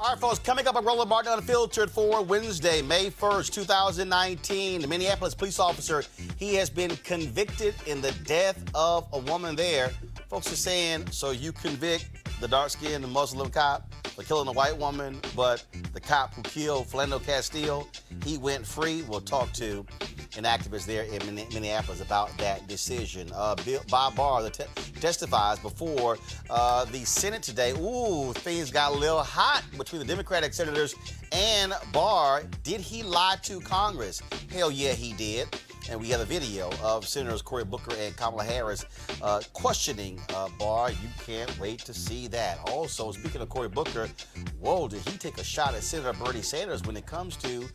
All right, folks, coming up on Roland Martin Unfiltered for Wednesday, May 1st, 2019. The Minneapolis police officer, he has been convicted in the death of a woman there. Folks are saying, so you convict the dark-skinned Muslim cop for killing a white woman, but the cop who killed Philando Castile, he went free. We'll talk to an activist there in Minneapolis about that decision. Bob Barr testifies before the Senate today. Ooh, things got a little hot between the Democratic senators and Barr. Did he lie to Congress? Hell yeah, he did. And we have a video of Senators Cory Booker and Kamala Harris questioning Barr. You can't wait to see that. Also, speaking of Cory Booker, whoa, did he take a shot at Senator Bernie Sanders when it comes to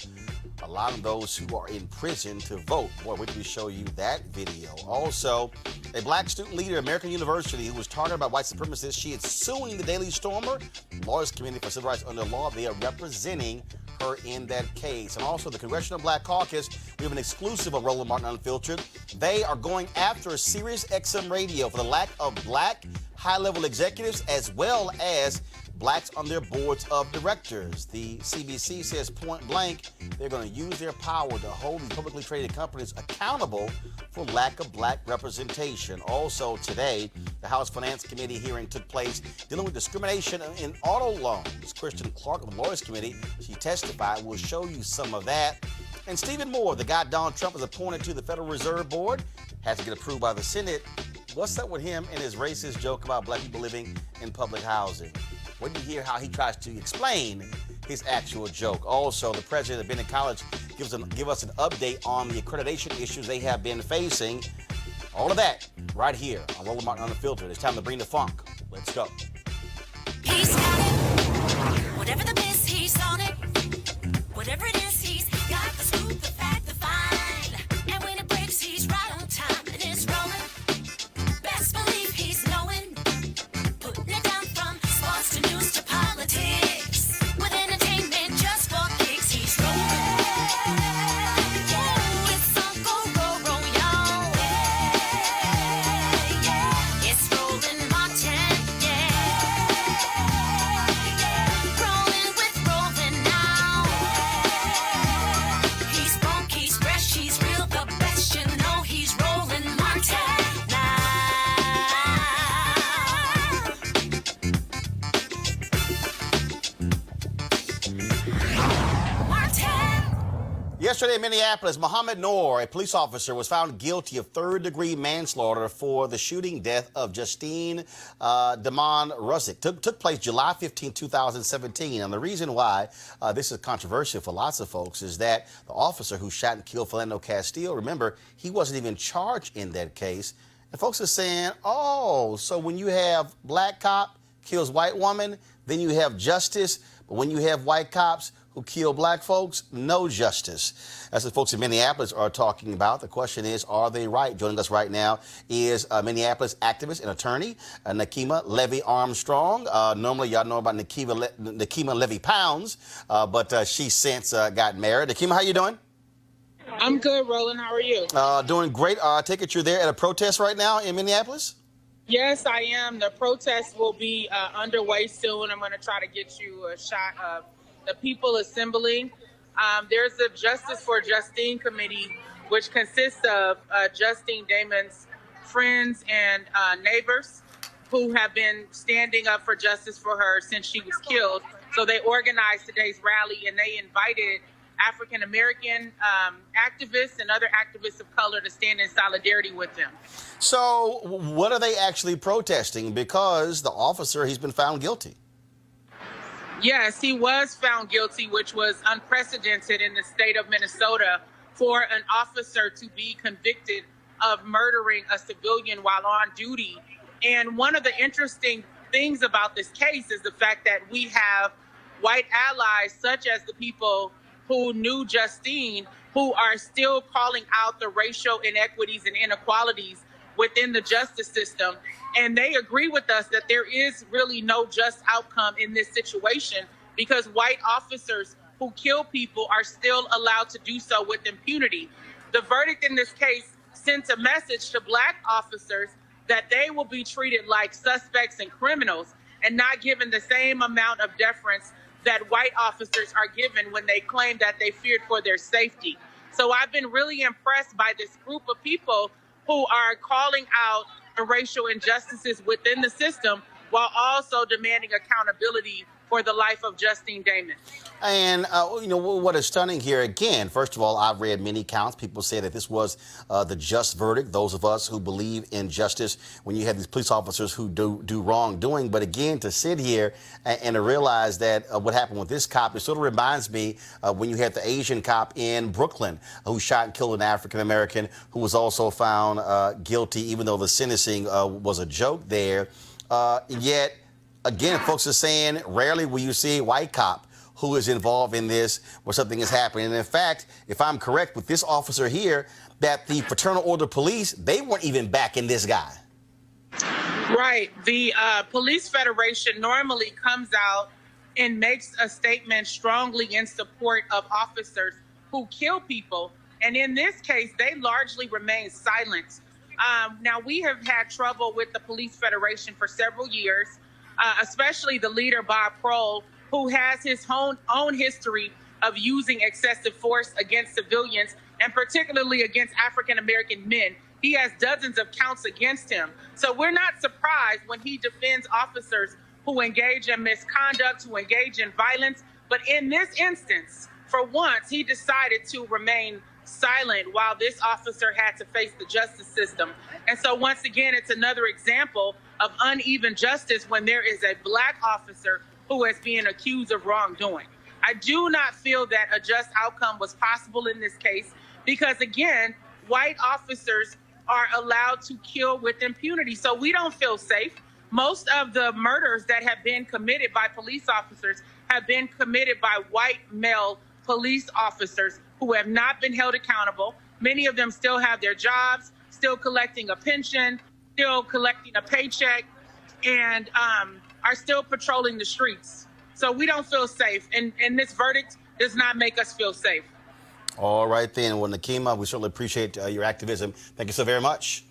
a lot of those who are in prison to vote? Boy, wait till we show you that video. Also, a black student leader at American University who was targeted by white supremacists, she is suing the Daily Stormer, Lawyers Committee for Civil Rights Under Law. They are representing her in that case. And also the Congressional Black Caucus, we have an exclusive of Roland Martin Unfiltered. They are going after Sirius XM radio for the lack of black high-level executives as well as blacks on their boards of directors. The CBC says point blank they're going to use their power to hold these publicly traded companies accountable for lack of black representation. Also today, the House Finance Committee hearing took place dealing with discrimination in auto loans. Kristen Clark of the Lawyers Committee, she testified. We'll show you some of that. And Stephen Moore, the guy Donald Trump has appointed to the Federal Reserve Board, has to get approved by the Senate. What's up with him and his racist joke about black people living in public housing? When you hear how he tries to explain his actual joke. Also, the president of Bennett College give us an update on the accreditation issues they have been facing. All of that right here on Roland Martin Unfiltered. It's time to bring the funk. Let's go. He's got it. Whatever the miss, he's on it. Whatever it is, he's got the scoop, the fact, the find. And when it breaks, he's right on time and it's rolling. Best believe he's knowing. Putting it down from sports to news to politics. With entertainment just for kicks, he's rolling. Yeah, it's Uncle Roro, y'all. Yeah, it's Roland Martin. Yeah, rolling with Roland now. He's funk, he's fresh, he's real, the best. You know he's Roland Martin now. Yesterday in Minneapolis, Mohammed Noor, a police officer, was found guilty of third-degree manslaughter for the shooting death of Justine Damon Ruzick. Took place July 15, 2017. And the reason why this is controversial for lots of folks is that the officer who shot and killed Philando Castile, remember, he wasn't even charged in that case. And folks are saying, oh, so when you have black cop kills white woman, then you have justice. But when you have white cops who kill black folks, no justice. That's what folks in Minneapolis are talking about. The question is, are they right? Joining us right now is Minneapolis activist and attorney, Nakima Levy-Armstrong. Normally, y'all know about Nakima Levy-Pounds, but she since got married. Nakima, how you doing? I'm good, Roland. How are you? Doing great. I take it you're there at a protest right now in Minneapolis? Yes, I am. The protest will be underway soon. I'm going to try to get you a shot of the people assembling. There's a Justice for Justine committee, which consists of Justine Damon's friends and neighbors who have been standing up for justice for her since she was killed. So they organized today's rally and they invited African-American activists and other activists of color to stand in solidarity with them. So what are they actually protesting? Because the officer, he's been found guilty. Yes, he was found guilty, which was unprecedented in the state of Minnesota for an officer to be convicted of murdering a civilian while on duty. And one of the interesting things about this case is the fact that we have white allies, such as the people who knew Justine, who are still calling out the racial inequities and inequalities within the justice system. And they agree with us that there is really no just outcome in this situation because white officers who kill people are still allowed to do so with impunity. The verdict in this case sends a message to black officers that they will be treated like suspects and criminals and not given the same amount of deference that white officers are given when they claim that they feared for their safety. So I've been really impressed by this group of people who are calling out the racial injustices within the system while also demanding accountability for the life of Justine Damon. And, what is stunning here, again, first of all, I've read many counts. People say that this was the just verdict, those of us who believe in justice when you have these police officers who do wrongdoing. But again, to sit here and to realize that what happened with this cop, it sort of reminds me when you had the Asian cop in Brooklyn who shot and killed an African-American who was also found guilty, even though the sentencing was a joke there. Yet, again, folks are saying rarely will you see a white cop who is involved in this where something is happening. And in fact, if I'm correct with this officer here, that the Fraternal Order Police, they weren't even backing this guy. Right. The Police Federation normally comes out and makes a statement strongly in support of officers who kill people. And in this case, they largely remain silent. Now, we have had trouble with the Police Federation for several years, especially the leader, Bob Kroll, who has his own history of using excessive force against civilians and particularly against African-American men. He has dozens of counts against him. So we're not surprised when he defends officers who engage in misconduct, who engage in violence. But in this instance, for once, he decided to remain silent while this officer had to face the justice system. And so once again, it's another example of uneven justice when there is a black officer who is being accused of wrongdoing. I do not feel that a just outcome was possible in this case because, again, white officers are allowed to kill with impunity. So we don't feel safe. Most of the murders that have been committed by police officers have been committed by white male police officers who have not been held accountable. Many of them still have their jobs, still collecting a pension, still collecting a paycheck, and are still patrolling the streets. So we don't feel safe. And this verdict does not make us feel safe. All right, then. Well, Nakima, we certainly appreciate your activism. Thank you so very much.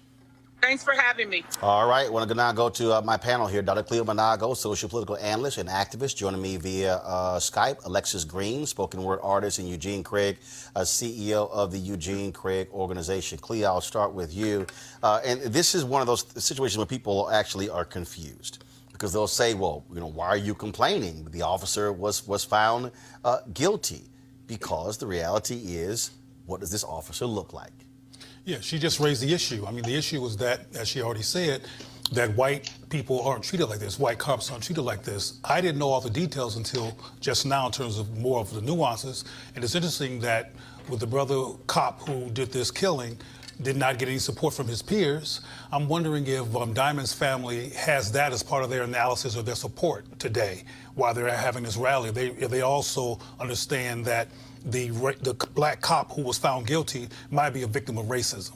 Thanks for having me. All right. I want to now go to my panel here. Dr. Cleo Manago, social political analyst and activist, joining me via Skype. Alexis Green, spoken word artist, and Eugene Craig, CEO of the Eugene Craig Organization. Cleo, I'll start with you. And this is one of those situations where people actually are confused because they'll say, well, why are you complaining? The officer was found guilty because the reality is, what does this officer look like? Yeah, she just raised the issue. I mean, the issue was that, as she already said, that white people aren't treated like this. White cops aren't treated like this. I didn't know all the details until just now in terms of more of the nuances. And it's interesting that with the brother cop who did this killing, did not get any support from his peers. I'm wondering if Diamond's family has that as part of their analysis or their support today while they're having this rally. They also understand that the black cop who was found guilty might be a victim of racism.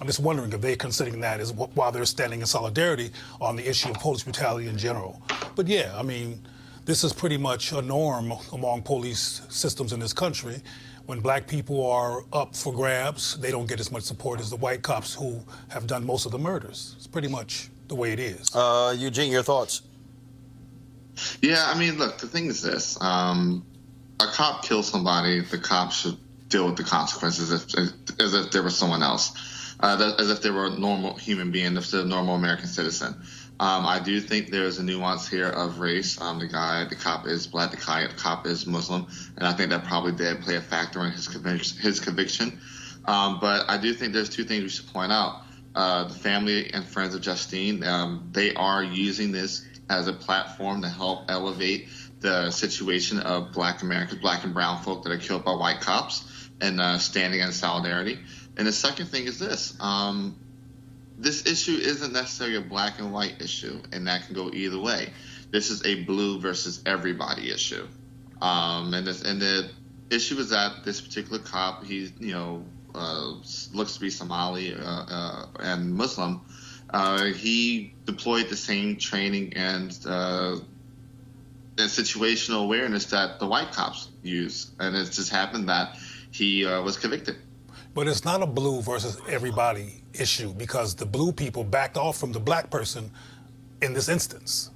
I'm just wondering if they're considering that as while they're standing in solidarity on the issue of police brutality in general. But yeah, I mean, this is pretty much a norm among police systems in this country. When black people are up for grabs, they don't get as much support as the white cops who have done most of the murders. It's pretty much the way it is. Eugene, your thoughts? Yeah, I mean, look, the thing is this. A cop kills somebody, the cop should deal with the consequences as if there was someone else, as if they were a normal human being, if they're a normal American citizen. I do think there's a nuance here of race. The cop is black, the cop is Muslim, and I think that probably did play a factor in his conviction. But I do think there's two things we should point out. The family and friends of Justine, they are using this as a platform to help elevate the situation of black Americans, black and brown folk that are killed by white cops, and standing in solidarity. And the second thing is this. This issue isn't necessarily a black and white issue, and that can go either way. This is a blue versus everybody issue. And the issue is that this particular cop, he looks to be Somali and Muslim. He deployed the same training and situational awareness that the white cops use, and it just happened that he was convicted. But it's not a blue versus everybody issue because the blue people backed off from the black person in this instance.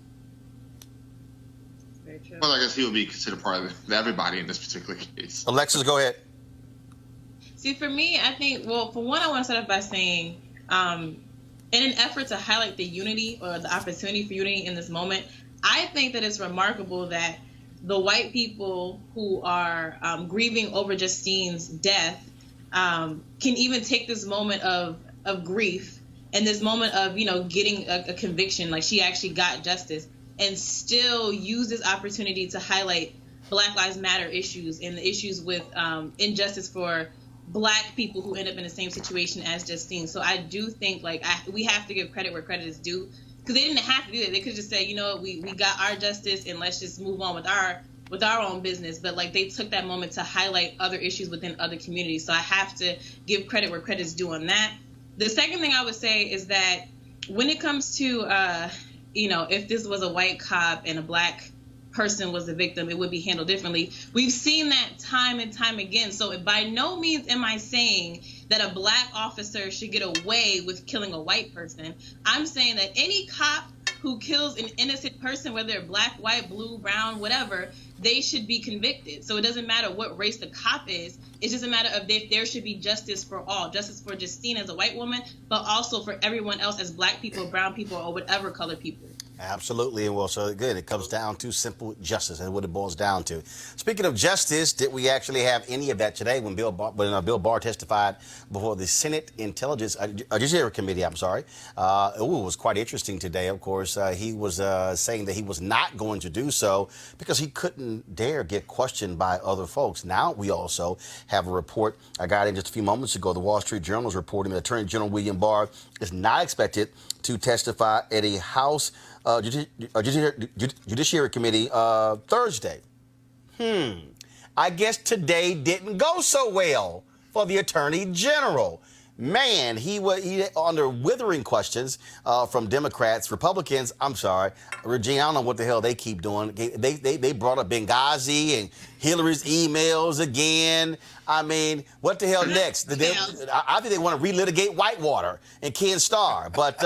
Very true. Well, I guess he would be considered part of everybody in this particular case. Alexis, go ahead. See, for me, I think, well, for one, I want to start off by saying, in an effort to highlight the unity or the opportunity for unity in this moment, I think that it's remarkable that the white people who are grieving over Justine's death can even take this moment of grief and this moment of, getting a conviction, like she actually got justice, and still use this opportunity to highlight Black Lives Matter issues and the issues with injustice for Black people who end up in the same situation as Justine. So I do think we have to give credit where credit is due, because they didn't have to do that. They could just say, we got our justice and let's just move on with our own business. But they took that moment to highlight other issues within other communities. So I have to give credit where credit is due on that. The second thing I would say is that when it comes to, if this was a white cop and a Black person was the victim, it would be handled differently. We've seen that time and time again. So by no means am I saying that a Black officer should get away with killing a white person. I'm saying that any cop who kills an innocent person, whether they're Black, white, blue, brown, whatever, they should be convicted. So it doesn't matter what race the cop is. It's just a matter of if there should be justice for all. Justice for Justine as a white woman, but also for everyone else as Black people, brown people, or whatever color people. Absolutely, and well, so again, it comes down to simple justice, and what it boils down to. Speaking of justice, did we actually have any of that today when Bill Barr testified before the Senate Judiciary Committee? I'm sorry. It was quite interesting today. Of course, he was saying that he was not going to do so because he couldn't dare get questioned by other folks. Now we also have a report I got in just a few moments ago. The Wall Street Journal is reporting that Attorney General William Barr is not expected to testify at a House Judiciary Committee Thursday. I guess today didn't go so well for the Attorney General. Man, he under withering questions from Democrats, Republicans. I'm sorry, Regina, I don't know what the hell they keep doing. They brought up Benghazi and Hillary's emails again. I mean, what the hell next? I think they want to relitigate Whitewater and Ken Starr. But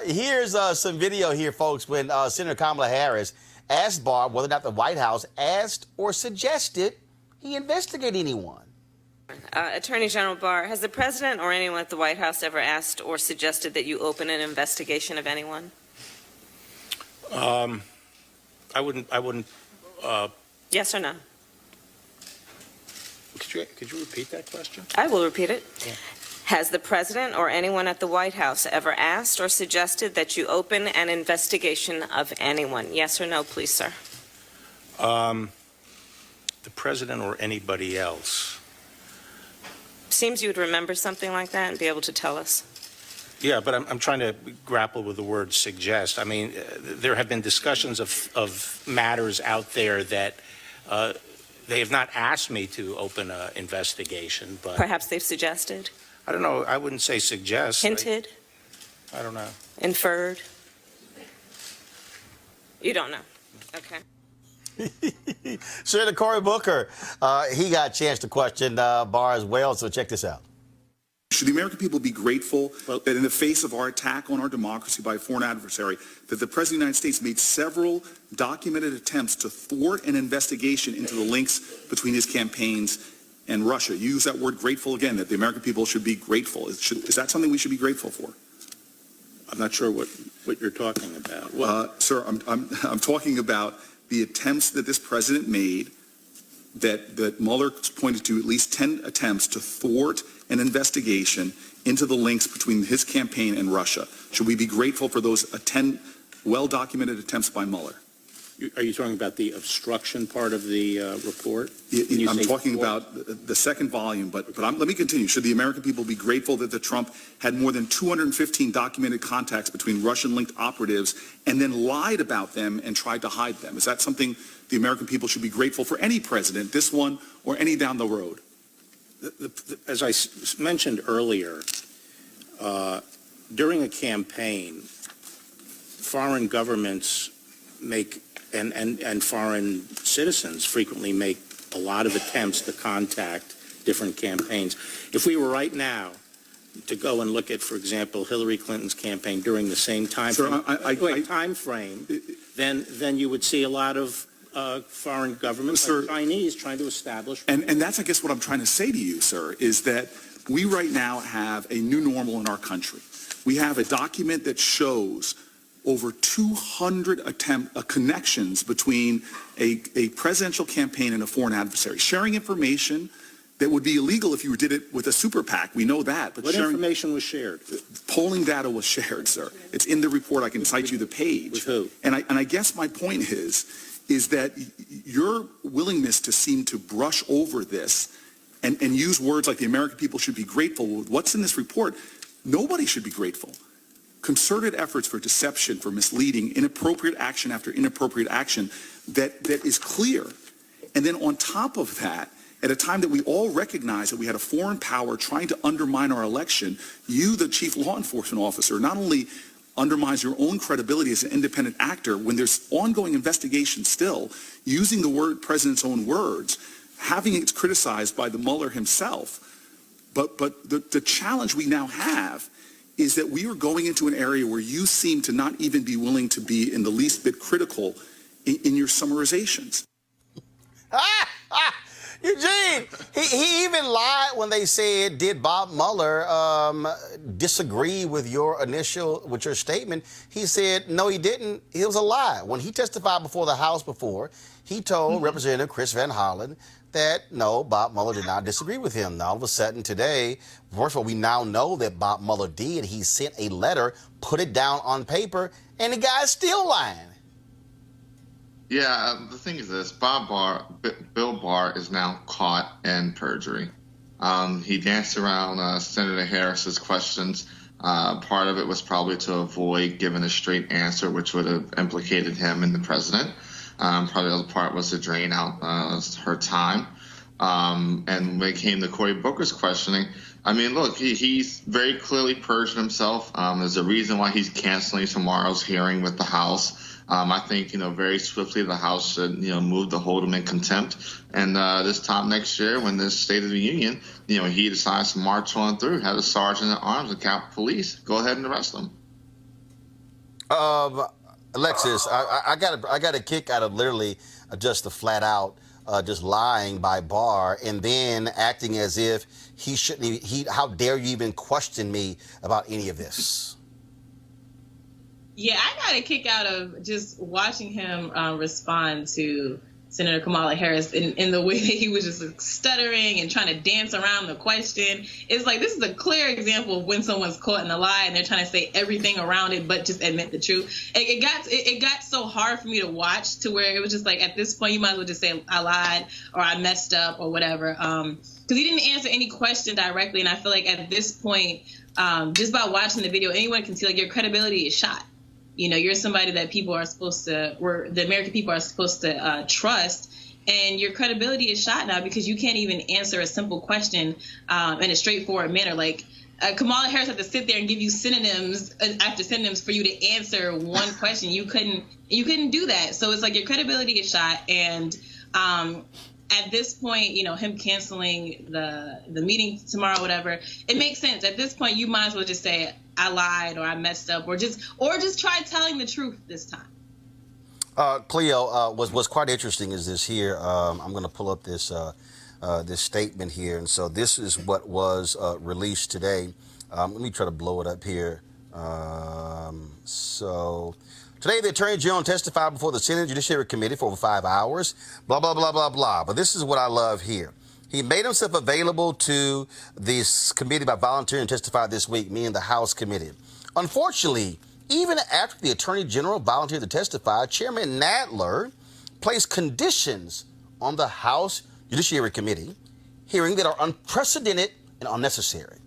here's some video here, folks, when Senator Kamala Harris asked Barr whether or not the White House asked or suggested he investigate anyone. Attorney General Barr, has the president or anyone at the White House ever asked or suggested that you open an investigation of anyone? I wouldn't. Yes or no? Could you repeat that question? I will repeat it. Yeah. Has the president or anyone at the White House ever asked or suggested that you open an investigation of anyone? Yes or no, please, sir? The president or anybody else? Seems you would remember something like that and be able to tell us. Yeah, but I'm trying to grapple with the word suggest. I mean, there have been discussions of matters out there that they have not asked me to open an investigation, but Perhaps they've suggested, I don't know. I wouldn't say suggest. hinted, I don't know. inferred. You don't know. Okay. Senator Cory Booker, he got a chance to question Barr as well, so check this out. Should the American people be grateful that in the face of our attack on our democracy by a foreign adversary, that the President of the United States made several documented attempts to thwart an investigation into the links between his campaigns and Russia? You use that word grateful again, that the American people should be grateful. Is that something we should be grateful for? I'm not sure what you're talking about. Sir, I'm talking about the attempts that this president made, that Mueller pointed to at least 10 attempts to thwart an investigation into the links between his campaign and Russia. Should we be grateful for those 10 well-documented attempts by Mueller? Are you talking about the obstruction part of the report? I'm talking about the second volume, but let me continue. Should the American people be grateful that the Trump had more than 215 documented contacts between Russian-linked operatives and then lied about them and tried to hide them? Is that something the American people should be grateful for any president, this one or any down the road? As I mentioned earlier, during a campaign, foreign governments make and foreign citizens frequently make a lot of attempts to contact different campaigns. If we were right now to go and look at, for example, Hillary Clinton's campaign during the same time frame, then you would see a lot of foreign governments, Sir, like Chinese, trying to establish. And that's, I guess, what I'm trying to say to you, sir, is that we right now have a new normal in our country. We have a document that shows over 200 connections between a presidential campaign and a foreign adversary, sharing information that would be illegal if you did it with a super PAC. We know that. But What information was shared? polling data was shared, sir. It's in the report. I can cite you the page. With who? And I guess my point is that your willingness to seem to brush over this and use words like the American people should be grateful with what's in this report, nobody should be grateful. Concerted efforts for deception, for misleading, inappropriate action after inappropriate action that is clear. And then on top of that, at a time that we all recognize that we had a foreign power trying to undermine our election, you, the chief law enforcement officer, not only undermines your own credibility as an independent actor when there's ongoing investigation still, using the president's own words, having it criticized by the Mueller himself. But the challenge we now have is that we are going into an area where you seem to not even be willing to be in the least bit critical in your summarizations. Eugene, he even lied when they said, did Bob Mueller disagree with your statement? He said, no, he didn't. It was a lie. When he testified before the House before, he told Representative Chris Van Hollen that, no, Bob Mueller did not disagree with him. Now, all of a sudden today, first of all, we now know that Bob Mueller did. He sent a letter, put it down on paper, and the guy's still lying. Yeah, the thing is this, Bill Barr is now caught in perjury. He danced around Senator Harris's questions. Part of it was probably to avoid giving a straight answer, which would have implicated him and the president. Probably the other part was to drain out her time. And when it came to Cory Booker's questioning, I mean, look, he's very clearly perjured himself. There's a reason why he's canceling tomorrow's hearing with the House. I think, very swiftly the House should, move to hold him in contempt. And this time next year, when the State of the Union, he decides to march on through, have a sergeant at arms and Capitol Police, go ahead and arrest him. Alexis, I got a kick out of literally just the flat out just lying by Barr and then acting as if he shouldn't. How dare you even question me about any of this? Yeah, I got a kick out of just watching him respond to Senator Kamala Harris in the way that he was just like, stuttering and trying to dance around the question. It's like, this is a clear example of when someone's caught in a lie and they're trying to say everything around it but just admit the truth. It got so hard for me to watch to where it was just like, at this point, you might as well just say I lied or I messed up or whatever. Because he didn't answer any question directly. And I feel like at this point, just by watching the video, anyone can see like your credibility is shot. You're somebody that the American people are supposed to trust, and your credibility is shot now because you can't even answer a simple question in a straightforward manner. Like Kamala Harris had to sit there and give you synonyms after synonyms for you to answer one question. You couldn't do that. So it's like your credibility is shot, and at this point, him canceling the meeting tomorrow, whatever, it makes sense. At this point, you might as well just say I lied or I messed up or just try telling the truth this time. Cleo, what's quite interesting is this here. I'm going to pull up this statement here, and so this is what was released today. Let me try to blow it up here. So today, the Attorney General testified before the Senate Judiciary Committee for over 5 hours. Blah blah blah blah blah. But this is what I love here. He made himself available to this committee by volunteering to testify this week, me and the House committee. Unfortunately, even after the Attorney General volunteered to testify, Chairman Nadler placed conditions on the House Judiciary Committee hearing that are unprecedented and unnecessary.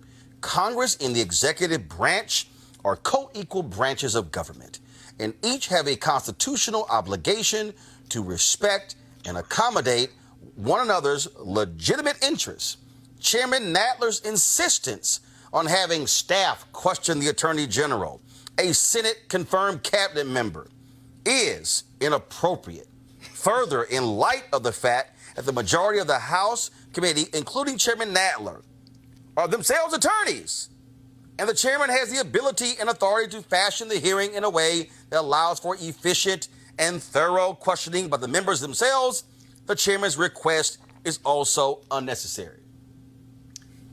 Congress and the executive branch are co-equal branches of government, and each have a constitutional obligation to respect and accommodate one another's legitimate interests. Chairman Nadler's insistence on having staff question the Attorney General, a Senate-confirmed cabinet member, is inappropriate. Further, in light of the fact that the majority of the House committee, including Chairman Nadler, are themselves attorneys, and the chairman has the ability and authority to fashion the hearing in a way that allows for efficient and thorough questioning by the members themselves, the chairman's request is also unnecessary.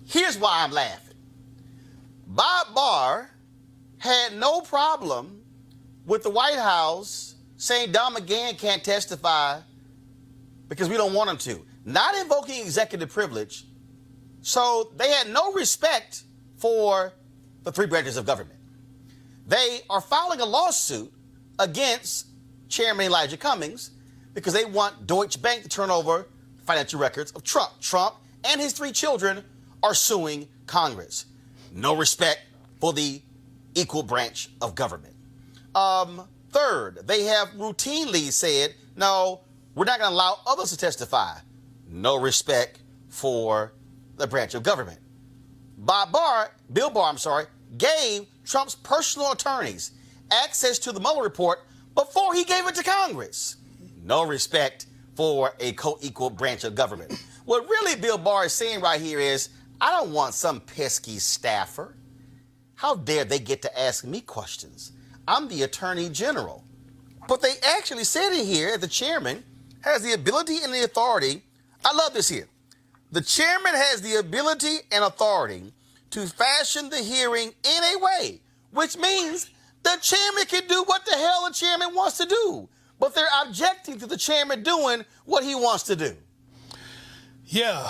Here's why I'm laughing. Bob Barr had no problem with the White House saying Don McGahn can't testify because we don't want him to, not invoking executive privilege. So they had no respect for the three branches of government. They are filing a lawsuit against Chairman Elijah Cummings because they want Deutsche Bank to turn over financial records of Trump. Trump and his three children are suing Congress. No respect for the equal branch of government. Third, they have routinely said, no, we're not going to allow others to testify. No respect for the branch of government. Bill Barr, gave Trump's personal attorneys access to the Mueller report before he gave it to Congress. No respect for a co-equal branch of government. What really Bill Barr is saying right here is, I don't want some pesky staffer. How dare they get to ask me questions? I'm the Attorney General. But they actually said in here that the chairman has the ability and the authority. I love this here. The chairman has the ability and authority to fashion the hearing in a way, which means the chairman can do what the hell the chairman wants to do. But they're objecting to the chairman doing what he wants to do. Yeah,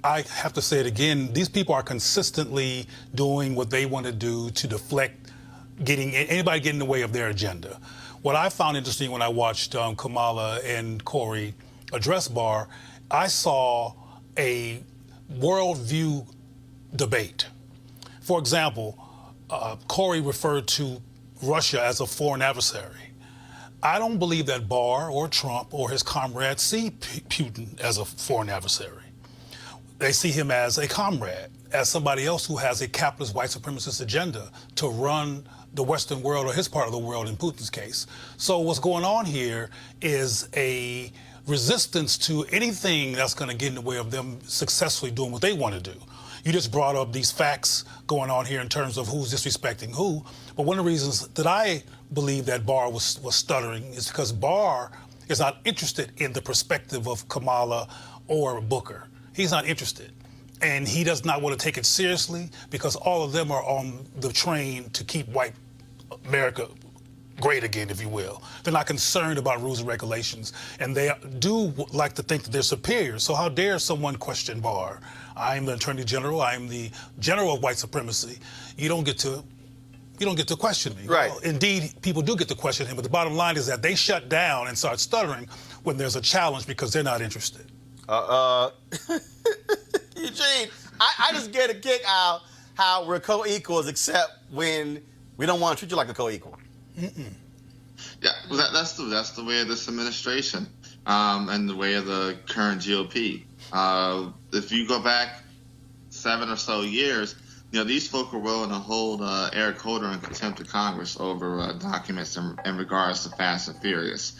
I have to say it again. These people are consistently doing what they want to do to deflect anybody getting in the way of their agenda. What I found interesting when I watched Kamala and Cory address Barr, I saw a worldview debate. For example, Cory referred to Russia as a foreign adversary. I don't believe that Barr or Trump or his comrades see Putin as a foreign adversary. They see him as a comrade, as somebody else who has a capitalist white supremacist agenda to run the Western world or his part of the world in Putin's case. So what's going on here is a resistance to anything that's going to get in the way of them successfully doing what they want to do. You just brought up these facts going on here in terms of who's disrespecting who. But one of the reasons that I believe that Barr was stuttering is because Barr is not interested in the perspective of Kamala or Booker. He's not interested. And he does not want to take it seriously because all of them are on the train to keep white America great again, if you will. They're not concerned about rules and regulations, and they do like to think that they're superior. So how dare someone question Barr? I'm the Attorney General. I'm the general of white supremacy. You don't get to question me. Right. Well, indeed, people do get to question him, but the bottom line is that they shut down and start stuttering when there's a challenge because they're not interested. Eugene, I just get a kick out how we're co-equals except when we don't want to treat you like a co-equal. Mm-mm. Yeah, well, that's the way of this administration and the way of the current GOP. If you go back 7 or so years, these folk are willing to hold Eric Holder in contempt of Congress over documents in regards to Fast and Furious.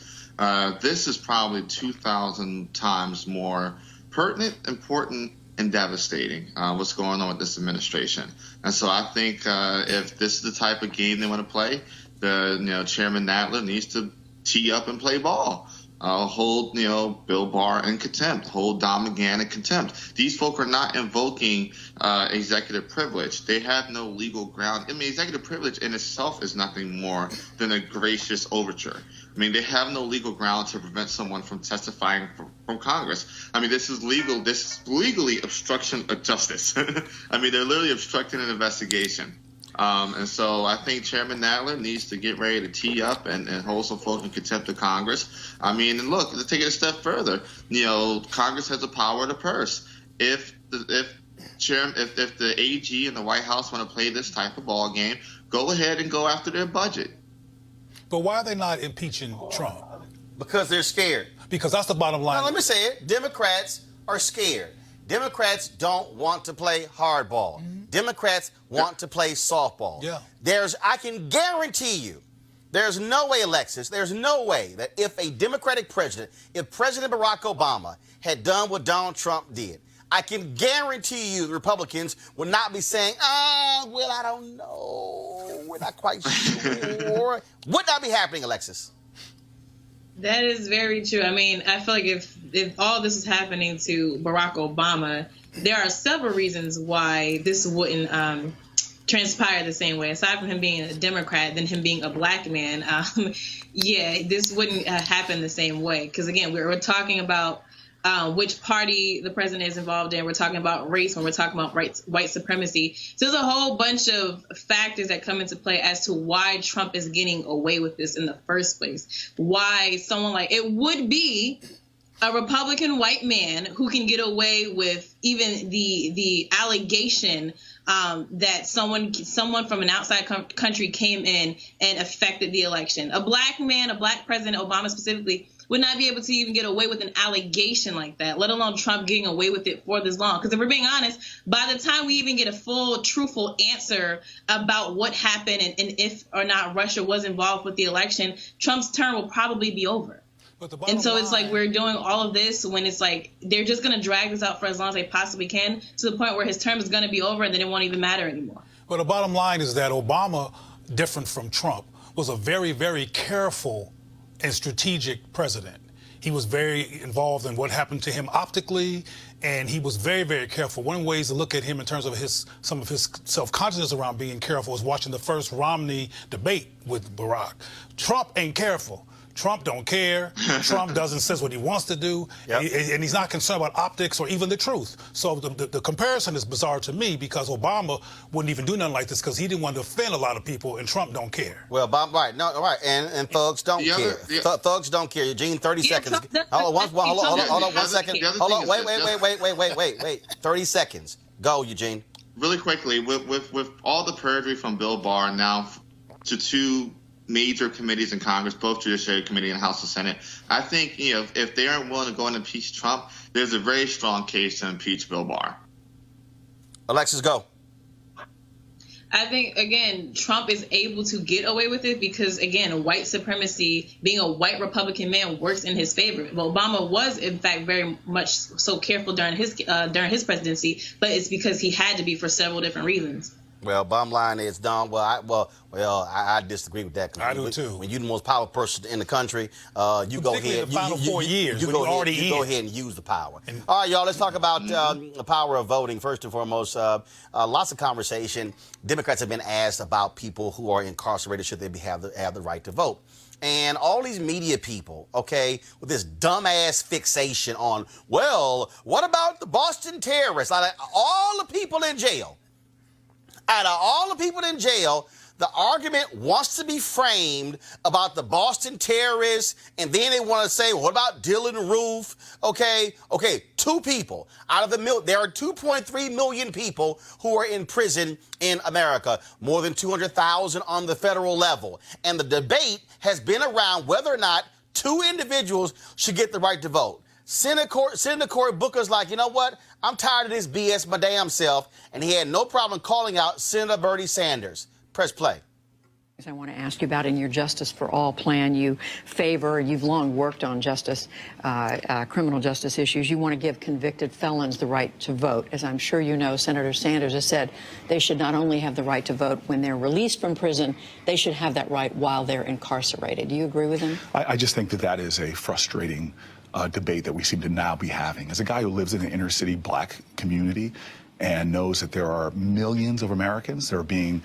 This is probably 2,000 times more pertinent, important, and devastating what's going on with this administration. And so I think if this is the type of game they want to play, Chairman Nadler needs to tee up and play ball. Hold, Bill Barr in contempt. Hold Don McGahn in contempt. These folk are not invoking executive privilege. They have no legal ground. Executive privilege in itself is nothing more than a gracious overture. They have no legal ground to prevent someone from testifying from Congress. This is legal. This is legally obstruction of justice. They're literally obstructing an investigation. And so I think Chairman Nadler needs to get ready to tee up and hold some folk in contempt of Congress. And look, to take it a step further, Congress has the power of the purse. If the AG and the White House want to play this type of ball game, go ahead and go after their budget. But why are they not impeaching Trump? Because they're scared. Because that's the bottom line. Now, let me say it. Democrats are scared. Democrats don't want to play hardball. Mm-hmm. Democrats want to play softball. Yeah. I can guarantee you, there's no way, Alexis, there's no way that if a Democratic president, if President Barack Obama had done what Donald Trump did, I can guarantee you the Republicans will not be saying, well, I don't know. We're not quite sure. Would not be happening, Alexis. That is very true. I mean, I feel like if all this is happening to Barack Obama, there are several reasons why this wouldn't transpire the same way. Aside from him being a Democrat, then him being a black man, this wouldn't happen the same way. Because, again, we're talking about which party the president is involved in. We're talking about race when we're talking about white supremacy. So there's a whole bunch of factors that come into play as to why Trump is getting away with this in the first place. Why someone like it would be a Republican white man who can get away with even the allegation that someone from an outside country came in and affected the election. A black man, a black president, Obama specifically, would not be able to even get away with an allegation like that, let alone Trump getting away with it for this long. Because if we're being honest, by the time we even get a full, truthful answer about what happened and if or not Russia was involved with the election, Trump's term will probably be over. And so it's like we're doing all of this when it's like they're just going to drag this out for as long as they possibly can to the point where his term is going to be over and then it won't even matter anymore. But the bottom line is that Obama, different from Trump, was a very, very careful and strategic president. He was very involved in what happened to him optically, and he was very, very careful. One of the ways to look at him in terms of some of his self-consciousness around being careful is watching the first Romney debate with Barack. Trump ain't careful. Trump don't care. Trump doesn't say what he wants to do, and he's not concerned about optics or even the truth. So the comparison is bizarre to me because Obama wouldn't even do nothing like this because he didn't want to offend a lot of people, and Trump don't care. Well, and thugs don't care. Thugs don't care. Eugene, 30 seconds. Hold on 1 second. Hold on, wait. 30 seconds. Go, Eugene. Really quickly, with all the perjury from Bill Barr now to two major committees in Congress, both Judiciary Committee and House and Senate, I think, if they aren't willing to go and impeach Trump, there's a very strong case to impeach Bill Barr. Alexis, go. I think, again, Trump is able to get away with it because, again, white supremacy, being a white Republican man, works in his favor. But Obama was, in fact, very much so careful during his presidency, but it's because he had to be for several different reasons. Well, bottom line is, Don, I disagree with that. I do, too. When you're the most powerful person in the country, you go ahead. You go ahead and use the power. All right, y'all, let's talk about the power of voting. First and foremost, lots of conversation. Democrats have been asked about people who are incarcerated, should they have the right to vote. And all these media people, okay, with this dumbass fixation on, well, what about the Boston terrorists? Like, all the people in jail. Out of all the people in jail, the argument wants to be framed about the Boston terrorists, and then they want to say, what about Dylan Roof? Okay, two people out of there are 2.3 million people who are in prison in America, more than 200,000 on the federal level. And the debate has been around whether or not two individuals should get the right to vote. Senator Cory Booker's like, you know what? I'm tired of this BS my damn self. And he had no problem calling out Senator Bernie Sanders. Press play. I want to ask you about in your Justice for All plan, you've long worked on criminal justice issues. You want to give convicted felons the right to vote. As I'm sure you know, Senator Sanders has said they should not only have the right to vote when they're released from prison, they should have that right while they're incarcerated. Do you agree with him? I just think that is a frustrating debate that we seem to now be having. As a guy who lives in an inner city black community and knows that there are millions of Americans that are being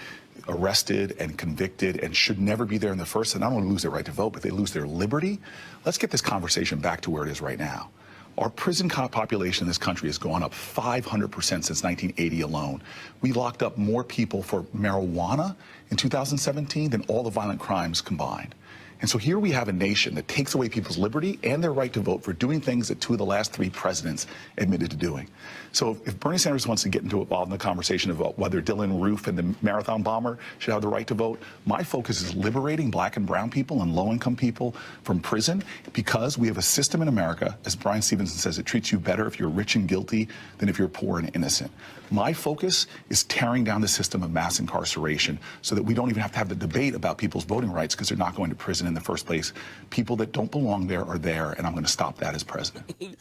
arrested and convicted and should never be there in the first, and not only lose their right to vote, but they lose their liberty. Let's get this conversation back to where it is right now. Our prison population in this country has gone up 500% since 1980 alone. We locked up more people for marijuana in 2017 than all the violent crimes combined. And so here we have a nation that takes away people's liberty and their right to vote for doing things that two of the last three presidents admitted to doing. So if Bernie Sanders wants to get involved in the conversation about whether Dylan Roof and the marathon bomber should have the right to vote, my focus is liberating black and brown people and low-income people from prison, because we have a system in America, as Brian Stevenson says, it treats you better if you're rich and guilty than if you're poor and innocent. My focus is tearing down the system of mass incarceration so that we don't even have to have the debate about people's voting rights because they're not going to prison in the first place. People that don't belong there are there, and I'm going to stop that as president.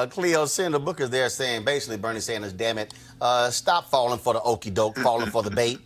Cleo, Senator Booker's there saying, basically, Bernie Sanders, damn it, stop falling for the okie doke, falling for the bait.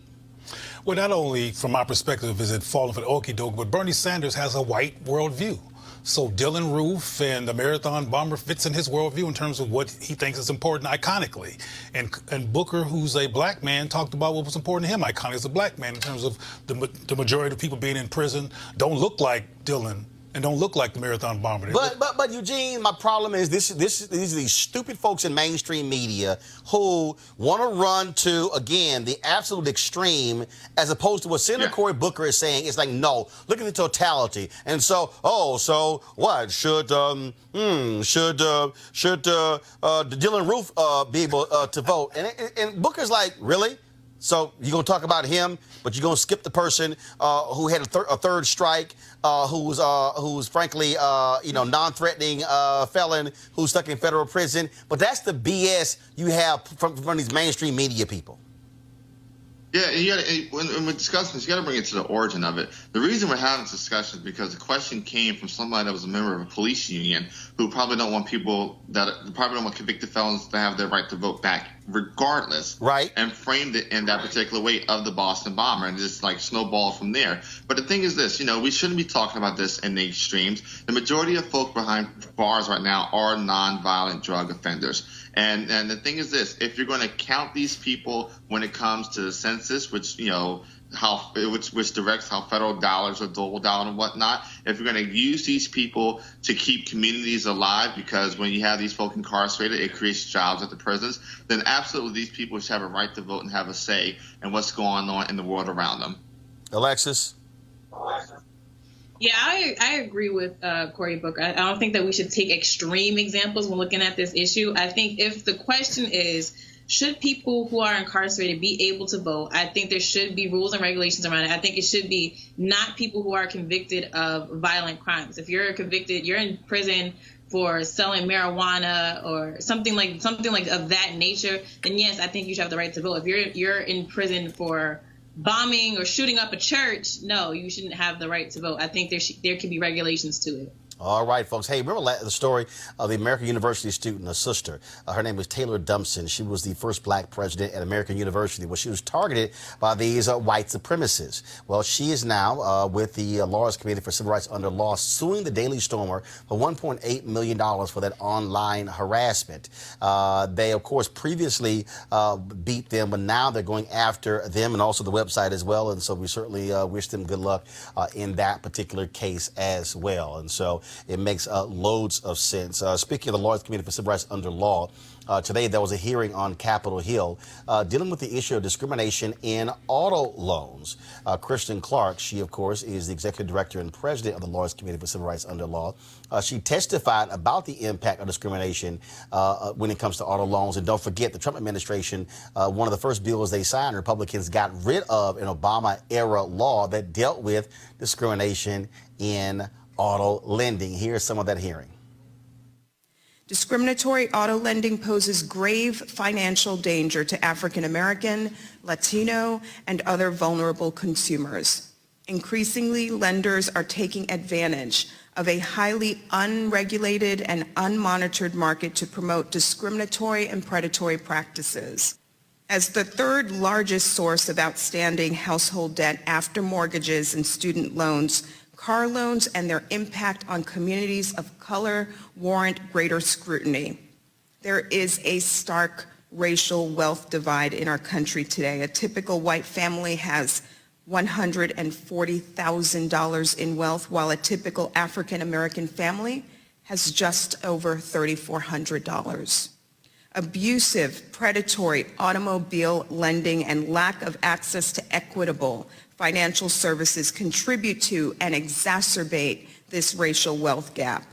Well, not only from my perspective is it falling for the okie doke, but Bernie Sanders has a white worldview. So Dylan Roof and the marathon bomber fits in his worldview in terms of what he thinks is important iconically. And Booker, who's a black man, talked about what was important to him iconically as a black man in terms of the majority of people being in prison don't look like Dylan and don't look like the marathon bomber. But Eugene, my problem is these are these stupid folks in mainstream media who want to run to, again, the absolute extreme as opposed to what Senator Cory Booker is saying. It's like, no, look at the totality. And so, so what? Should Dylan Roof be able to vote? And Booker's like, really? So you're going to talk about him, but you're going to skip the person who had a third strike, who's frankly, non-threatening felon who's stuck in federal prison. But that's the BS you have from these mainstream media people. Yeah, when we're discussing this, you got to bring it to the origin of it. The reason we're having this discussion is because the question came from somebody that was a member of a police union who probably don't want convicted felons to have their right to vote back regardless. Right. And framed it in that particular way of the Boston bomber and just like snowballed from there. But the thing is this, we shouldn't be talking about this in the extremes. The majority of folk behind bars right now are nonviolent drug offenders. And the thing is this, if you're going to count these people when it comes to the census, which directs how federal dollars are doled out and whatnot, if you're going to use these people to keep communities alive, because when you have these folk incarcerated, it creates jobs at the prisons, then absolutely these people should have a right to vote and have a say in what's going on in the world around them. Alexis? Yeah, I agree with Cory Booker. I don't think that we should take extreme examples when looking at this issue. I think if the question is, should people who are incarcerated be able to vote, I think there should be rules and regulations around it. I think it should be not people who are convicted of violent crimes. If you're convicted, you're in prison for selling marijuana or something like of that nature, then yes, I think you should have the right to vote. If you're in prison for bombing or shooting up a church, no, you shouldn't have the right to vote. I think there could be regulations to it. All right, folks. Hey, remember the story of the American University student, a sister? Her name was Taylor Dumpson. She was the first black president at American University. Well, she was targeted by these white supremacists. Well, she is now with the Lawyers Committee for Civil Rights Under Law suing the Daily Stormer for $1.8 million for that online harassment. They, of course, previously beat them, but now they're going after them and also the website as well. And so we certainly wish them good luck in that particular case as well. And so it makes loads of sense. Speaking of the Lawyers Committee for Civil Rights Under Law, today there was a hearing on Capitol Hill dealing with the issue of discrimination in auto loans. Kristen Clark, she, of course, is the executive director and president of the Lawyers Committee for Civil Rights Under Law. She testified about the impact of discrimination when it comes to auto loans. And don't forget, the Trump administration, one of the first bills they signed, Republicans got rid of an Obama-era law that dealt with discrimination in auto lending. Here's some of that hearing. Discriminatory auto lending poses grave financial danger to African American, Latino, and other vulnerable consumers. Increasingly, lenders are taking advantage of a highly unregulated and unmonitored market to promote discriminatory and predatory practices. As the third largest source of outstanding household debt after mortgages and student loans, car loans and their impact on communities of color warrant greater scrutiny. There is a stark racial wealth divide in our country today. A typical white family has $140,000 in wealth, while a typical African American family has just over $3,400. Abusive, predatory automobile lending and lack of access to equitable financial services contribute to and exacerbate this racial wealth gap.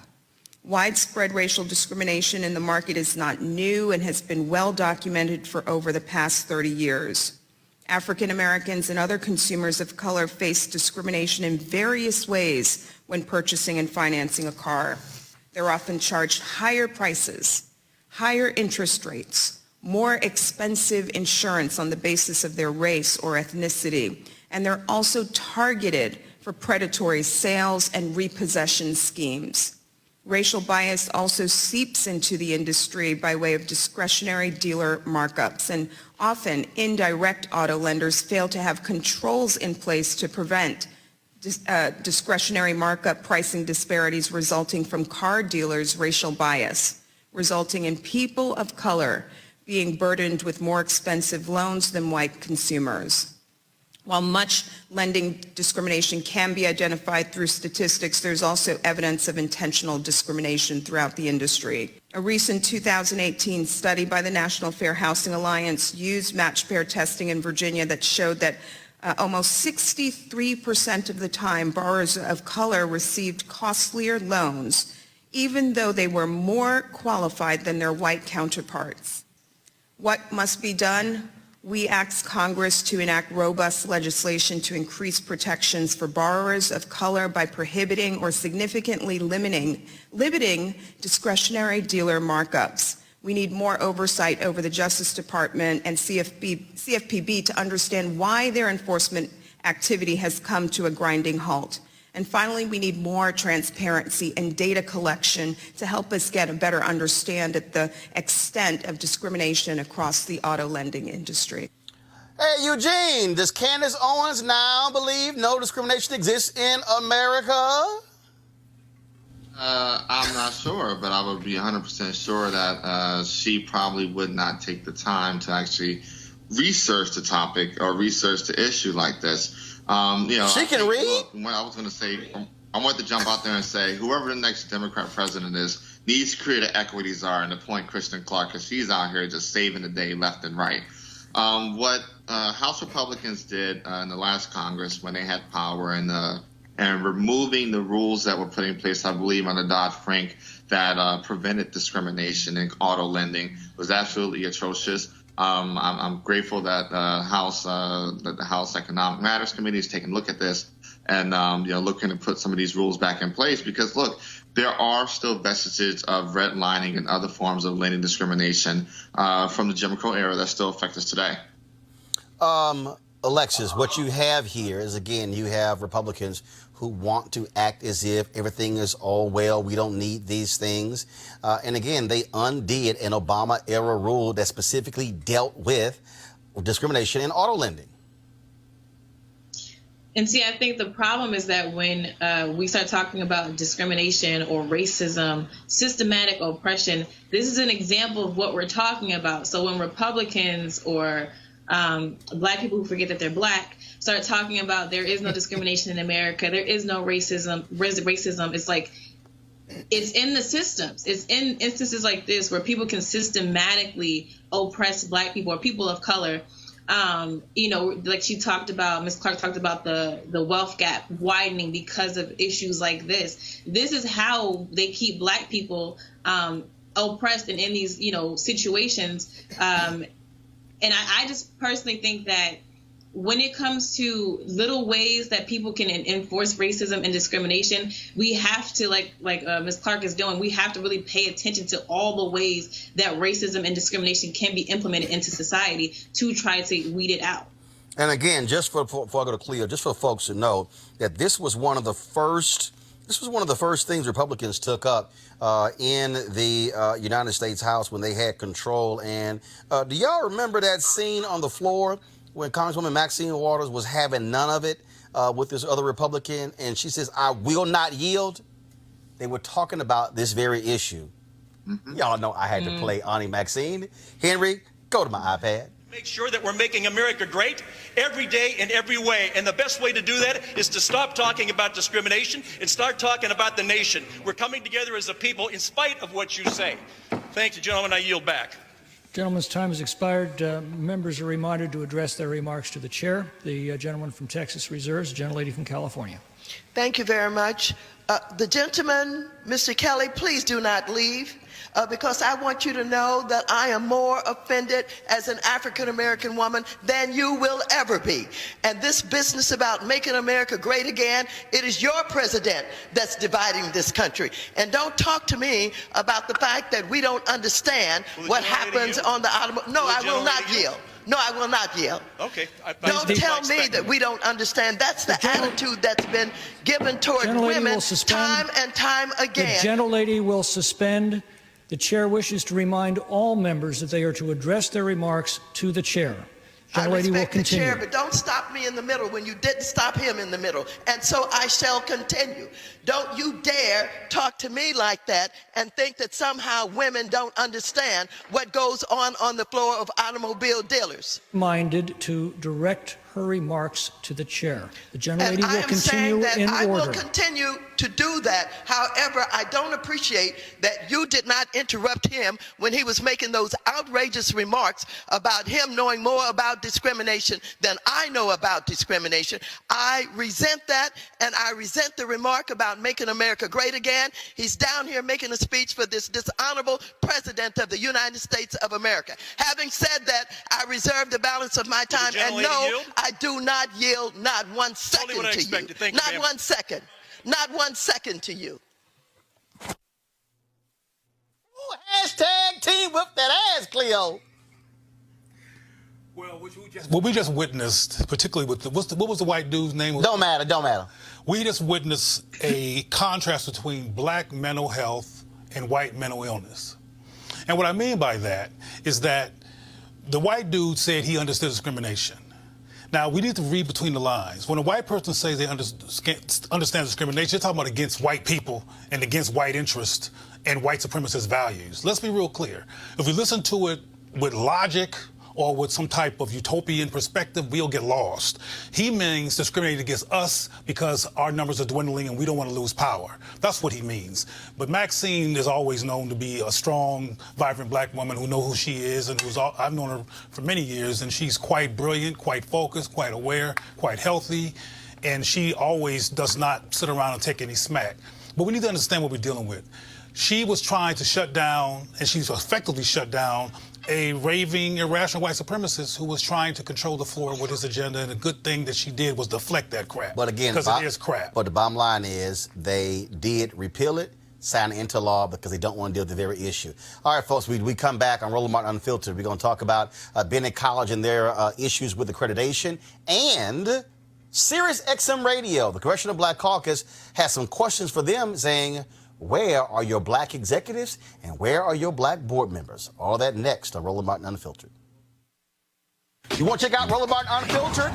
Widespread racial discrimination in the market is not new and has been well documented for over the past 30 years. African Americans and other consumers of color face discrimination in various ways when purchasing and financing a car. They're often charged higher prices, higher interest rates, more expensive insurance on the basis of their race or ethnicity, and they're also targeted for predatory sales and repossession schemes. Racial bias also seeps into the industry by way of discretionary dealer markups, and often indirect auto lenders fail to have controls in place to prevent discretionary markup pricing disparities resulting from car dealers' racial bias, resulting in people of color being burdened with more expensive loans than white consumers. While much lending discrimination can be identified through statistics, there's also evidence of intentional discrimination throughout the industry. A recent 2018 study by the National Fair Housing Alliance used match pair testing in Virginia that showed that almost 63% of the time borrowers of color received costlier loans, even though they were more qualified than their white counterparts. What must be done? We ask Congress to enact robust legislation to increase protections for borrowers of color by prohibiting or significantly limiting discretionary dealer markups. We need more oversight over the Justice Department and CFPB to understand why their enforcement activity has come to a grinding halt. And finally, we need more transparency and data collection to help us get a better understand at the extent of discrimination across the auto lending industry. Hey, Eugene, does Candace Owens now believe no discrimination exists in America? I'm not sure, but I would be 100% sure that she probably would not take the time to actually research the topic or research the issue like this. She can read? What I was going to say, I want to jump out there and say, whoever the next Democrat president is, needs to create an equity czar and appoint Kristen Clark, because she's out here just saving the day left and right. What House Republicans did in the last Congress when they had power and removing the rules that were put in place, I believe, under Dodd-Frank that prevented discrimination in auto lending was absolutely atrocious. I'm grateful that the House Economic Matters Committee is taking a look at this and looking to put some of these rules back in place, because look, there are still vestiges of redlining and other forms of lending discrimination from the Jim Crow era that still affect us today. Alexis, what you have here is, again, you have Republicans who want to act as if everything is all well, we don't need these things. And again, they undid an Obama-era rule that specifically dealt with discrimination in auto lending. And see, I think the problem is that when we start talking about discrimination or racism, systematic oppression, this is an example of what we're talking about. So when Republicans or Black people who forget that they're Black start talking about there is no discrimination in America, there is no racism, it's like it's in the systems. It's in instances like this where people can systematically oppress Black people or people of color. Like she talked about, Ms. Clark talked about the wealth gap widening because of issues like this. This is how they keep Black people oppressed and in these, situations. And I just personally think that when it comes to little ways that people can enforce racism and discrimination, we have to, like Ms. Clark is doing, we have to really pay attention to all the ways that racism and discrimination can be implemented into society to try to weed it out. And again, just before I go to Cleo, just for folks to know that this was one of the first things Republicans took up in the United States House when they had control. And do y'all remember that scene on the floor when Congresswoman Maxine Waters was having none of it with this other Republican, and she says, "I will not yield"? They were talking about this very issue. Mm-hmm. Y'all know I had to play Auntie Maxine. Henry, go to my iPad. Make sure that we're making America great every day in every way. And the best way to do that is to stop talking about discrimination and start talking about the nation. We're coming together as a people in spite of what you say. Thank you, gentlemen. I yield back. Gentleman's time has expired. Members are reminded to address their remarks to the chair. The gentleman from Texas reserves, the gentlelady from California. Thank you very much. The gentleman, Mr. Kelly, please do not leave. Because I want you to know that I am more offended as an African-American woman than you will ever be. And this business about making America great again, it is your president that's dividing this country. And don't talk to me about the fact that we don't understand what happens on the automobile. No, I will not yield. No, I will not yell. Okay. Don't tell me that we don't understand. That's the attitude that's been given toward women time and time again. The gentlelady will suspend. The chair wishes to remind all members that they are to address their remarks to the chair. I Gentlelady will respect the continue. chair, but don't stop me in the middle when you didn't stop him in the middle. And so I shall continue. Don't you dare talk to me like that and think that somehow women don't understand what goes on the floor of automobile dealers. Minded to direct her remarks to the chair. The gentlelady And I will am continue saying that in I order. will continue to do that. However, I don't appreciate that you did not interrupt him when he was making those outrageous remarks about him knowing more about discrimination than I know about discrimination. I resent that, and I resent the remark about making America great again. He's down here making a speech for this dishonorable president of the United States of America. Having said that, I reserve the balance of my time, and no, yield? I do not yield not 1 second what I to you. expected. Thank you, Not ma'am. 1 second. Not 1 second to you. Ooh, hashtag team whip that ass, Cleo. What we just witnessed, particularly with what was the white dude's name? Don't matter. We just witnessed a contrast between black mental health and white mental illness. And what I mean by that is that the white dude said he understood discrimination. Now, we need to read between the lines. When a white person says they understand discrimination, they're talking about against white people and against white interests and white supremacist values. Let's be real clear. If we listen to it with logic or with some type of utopian perspective, we'll get lost. He means discriminating against us because our numbers are dwindling and we don't want to lose power. That's what he means. But Maxine is always known to be a strong, vibrant black woman who knows who she is, and I've known her for many years, and she's quite brilliant, quite focused, quite aware, quite healthy, and she always does not sit around and take any smack. But we need to understand what we're dealing with. She was trying to shut down, and she's effectively shut down, a raving, irrational white supremacist who was trying to control the floor with his agenda, and the good thing that she did was deflect that crap. But again, because it is crap. But the bottom line is they did repeal it, sign it into law because they don't want to deal with the very issue. All right, folks, we come back on Roland Martin Unfiltered. We're going to talk about Bennett College and their issues with accreditation, and Sirius XM Radio. The Congressional Black Caucus has some questions for them, saying, where are your black executives and where are your black board members? All that next on Roland Martin Unfiltered. You want to check out Roland Martin Unfiltered?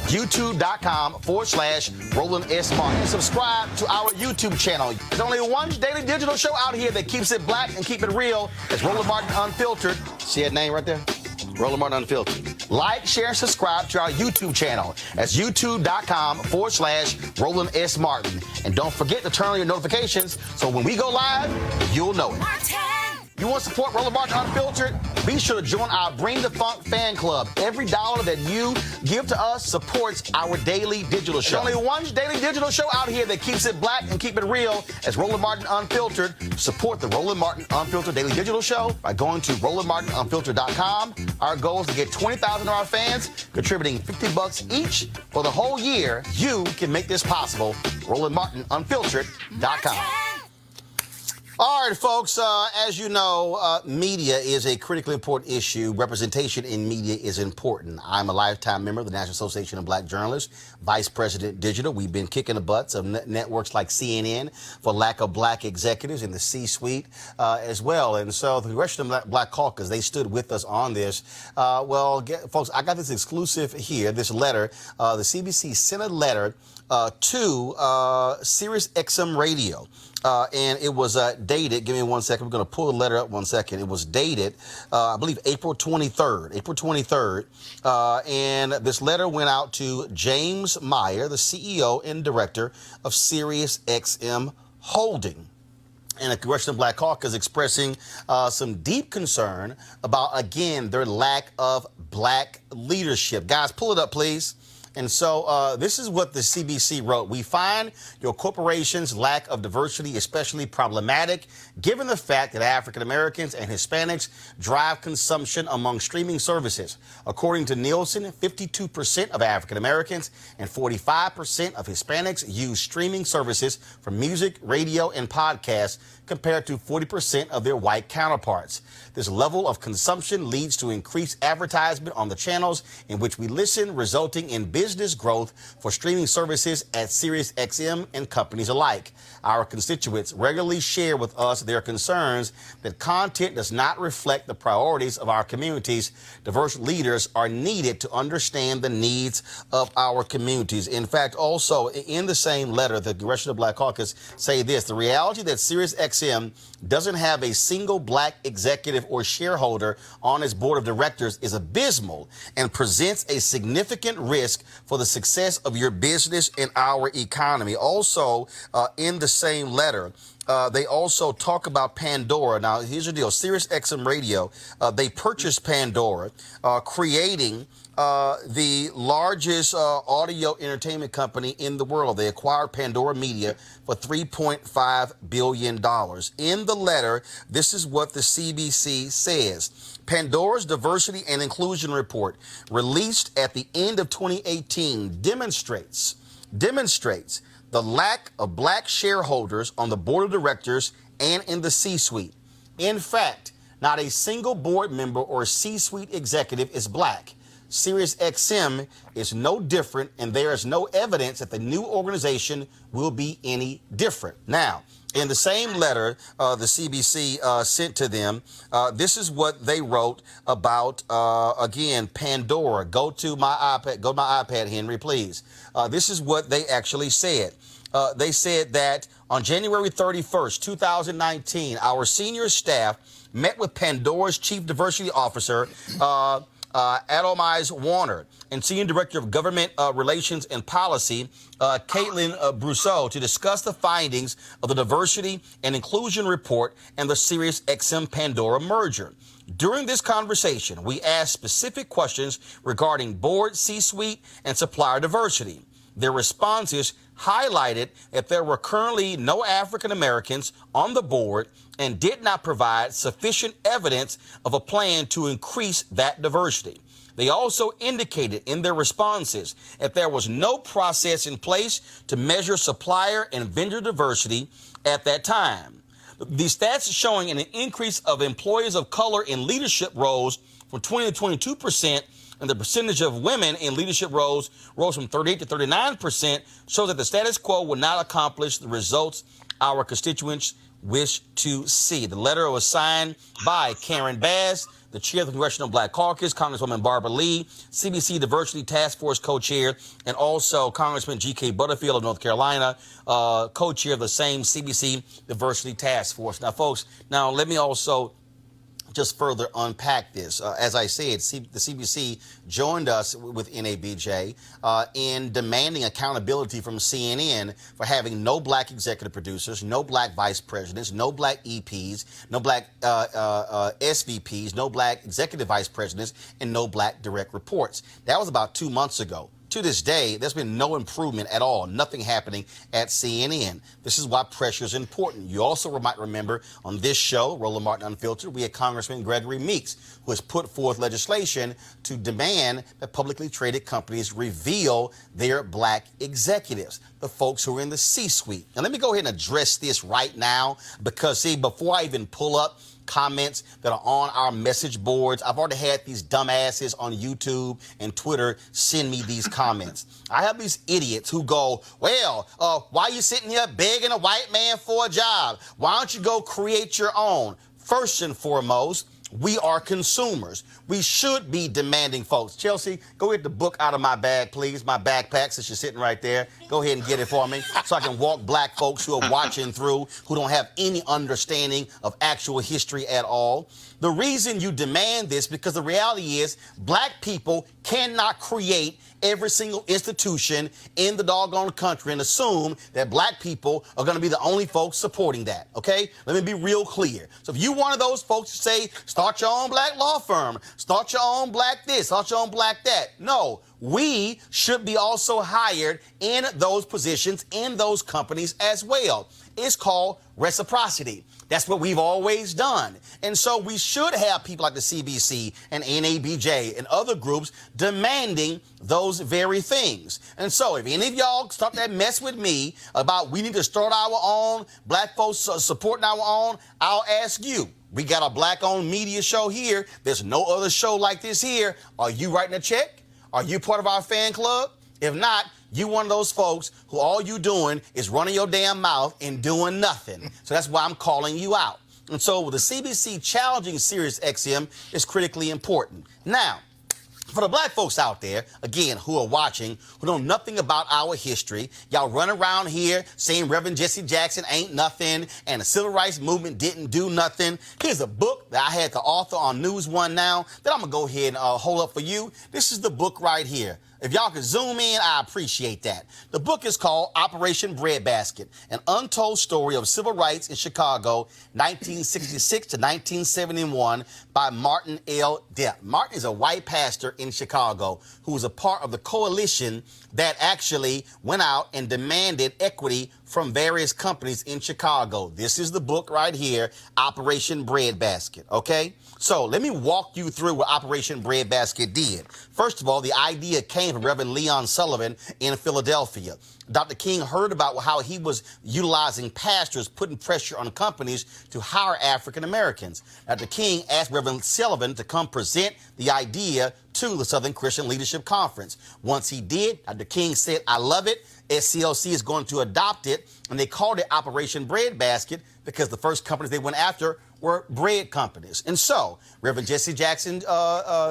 YouTube.com/Roland S. Martin. And subscribe to our YouTube channel. There's only one daily digital show out here that keeps it black and keep it real. It's Roland Martin Unfiltered. See that name right there? Roland Martin Unfiltered. Like, share, and subscribe to our YouTube channel. That's youtube.com/Roland S. Martin. And don't forget to turn on your notifications so when we go live, you'll know it. You want to support Roland Martin Unfiltered? Be sure to join our Bring the Funk fan club. Every dollar that you give to us supports our daily digital show. There's only one daily digital show out here that keeps it black and keep it real. It's Roland Martin Unfiltered. Support the Roland Martin Unfiltered daily digital show by going to RolandMartinUnfiltered.com. Our goal is to get 20,000 of our fans contributing $50 each for the whole year. You can make this possible. RolandMartinUnfiltered.com. All right, folks, as you know, media is a critically important issue. Representation in media is important. I'm a lifetime member of the National Association of Black Journalists, Vice President Digital. We've been kicking the butts of networks like CNN for lack of black executives in the C-suite as well. And so the Congressional Black Caucus, they stood with us on this. Folks, I got this exclusive here, this letter, the CBC sent a letter to Sirius XM Radio. And it was dated, give me 1 second, we're going to pull the letter up 1 second. It was dated, I believe, April 23rd. And this letter went out to James Meyer, the CEO and director of Sirius XM Holding. And the Congressional Black Caucus expressing some deep concern about, again, their lack of black leadership. Guys, pull it up, please. And so this is what the CBC wrote. We find your corporation's lack of diversity especially problematic, given the fact that African Americans and Hispanics drive consumption among streaming services. According to Nielsen, 52% of African Americans and 45% of Hispanics use streaming services for music, radio, and podcasts, compared to 40% of their white counterparts. This level of consumption leads to increased advertisement on the channels in which we listen, resulting in business growth for streaming services at Sirius XM and companies alike. Our constituents regularly share with us their concerns that content does not reflect the priorities of our communities. Diverse leaders are needed to understand the needs of our communities. In fact, also in the same letter, the Congressional Black Caucus say this: the reality that Sirius XM doesn't have a single black executive or shareholder on its board of directors is abysmal and presents a significant risk for the success of your business and our economy. Also, in the same letter, they also talk about Pandora. Now, here's the deal. Sirius XM Radio, they purchased Pandora, creating the largest audio entertainment company in the world. They acquired Pandora Media for $3.5 billion. In the letter, this is what the CBC says. Pandora's Diversity and Inclusion Report, released at the end of 2018, demonstrates the lack of black shareholders on the board of directors and in the C-suite. In fact, not a single board member or C-suite executive is black. Sirius XM is no different, and there is no evidence that the new organization will be any different. Now, in the same letter the CBC sent to them, this is what they wrote about, again, Pandora. Go to my iPad, Henry, please. This is what they actually said. They said that on January 31st, 2019, our senior staff met with Pandora's Chief Diversity Officer, Adomize Warner, and Senior Director of Government Relations and Policy, Caitlin Brousseau, to discuss the findings of the Diversity and Inclusion Report and the Sirius XM Pandora merger. During this conversation, we asked specific questions regarding board, C-suite, and supplier diversity. Their responses highlighted that there were currently no African Americans on the board and did not provide sufficient evidence of a plan to increase that diversity. They also indicated in their responses that there was no process in place to measure supplier and vendor diversity at that time. The stats showing an increase of employees of color in leadership roles from 20 to 22%, and the percentage of women in leadership roles rose from 38 to 39%, shows that the status quo will not accomplish the results our constituents wish to see. The letter was signed by Karen Bass, the chair of the Congressional Black Caucus, Congresswoman Barbara Lee, CBC Diversity Task Force co-chair, and also Congressman G.K. Butterfield of North Carolina, co-chair of the same CBC Diversity Task Force. Now, folks, let me also just further unpack this. As I said, the CBC joined us with NABJ in demanding accountability from CNN for having no black executive producers, no black vice presidents, no black EPs, no black SVPs, no black executive vice presidents, and no black direct reports. That was about 2 months ago. To this day, there's been no improvement at all, nothing happening at CNN. This is why pressure is important. You also might remember on this show, Roland Martin Unfiltered, we had Congressman Gregory Meeks, who has put forth legislation to demand that publicly traded companies reveal their black executives, the folks who are in the C-suite. Now, let me go ahead and address this right now because, see, before I even pull up comments that are on our message boards, I've already had these dumbasses on YouTube and Twitter send me these comments. I have these idiots who go, well, why are you sitting here begging a white man for a job? Why don't you go create your own? First and foremost, we are consumers. We should be demanding folks. Chelsea, go get the book out of my bag, please. My backpack, since you're sitting right there. Go ahead and get it for me so I can walk black folks who are watching through, who don't have any understanding of actual history at all. The reason you demand this, because the reality is black people cannot create every single institution in the doggone country and assume that black people are going to be the only folks supporting that, okay? Let me be real clear. So if you one of those folks who say, start your own black law firm, start your own black this, start your own black that. No, we should be also hired in those positions, in those companies as well. It's called reciprocity. That's what we've always done. And so we should have people like the CBC and NABJ and other groups demanding those very things. And so if any of y'all start that mess with me about we need to start our own, black folks supporting our own, I'll ask you. We got a black-owned media show here. There's no other show like this here. Are you writing a check? Are you part of our fan club? If not, you one of those folks who all you doing is running your damn mouth and doing nothing. So that's why I'm calling you out. And so the CBC challenging Sirius XM is critically important. Now, for the black folks out there, again, who are watching, who know nothing about our history, y'all run around here saying Reverend Jesse Jackson ain't nothing and the civil rights movement didn't do nothing. Here's a book that I had the author on News One now that I'm going to go ahead and hold up for you. This is the book right here. If y'all could zoom in, I appreciate that. The book is called Operation Breadbasket, an untold story of civil rights in Chicago, 1966 to 1971, by Martin L. Depp. Martin is a white pastor in Chicago who was a part of the coalition that actually went out and demanded equity from various companies in Chicago. This is the book right here, Operation Breadbasket, okay? So let me walk you through what Operation Breadbasket did. First of all, the idea came from Reverend Leon Sullivan in Philadelphia. Dr. King heard about how he was utilizing pastors, putting pressure on companies to hire African Americans. Dr. King asked Reverend Sullivan to come present the idea to the Southern Christian Leadership Conference. Once he did, Dr. King said, I love it. SCLC is going to adopt it. And they called it Operation Breadbasket because the first companies they went after were bread companies. And so Reverend Jesse Jackson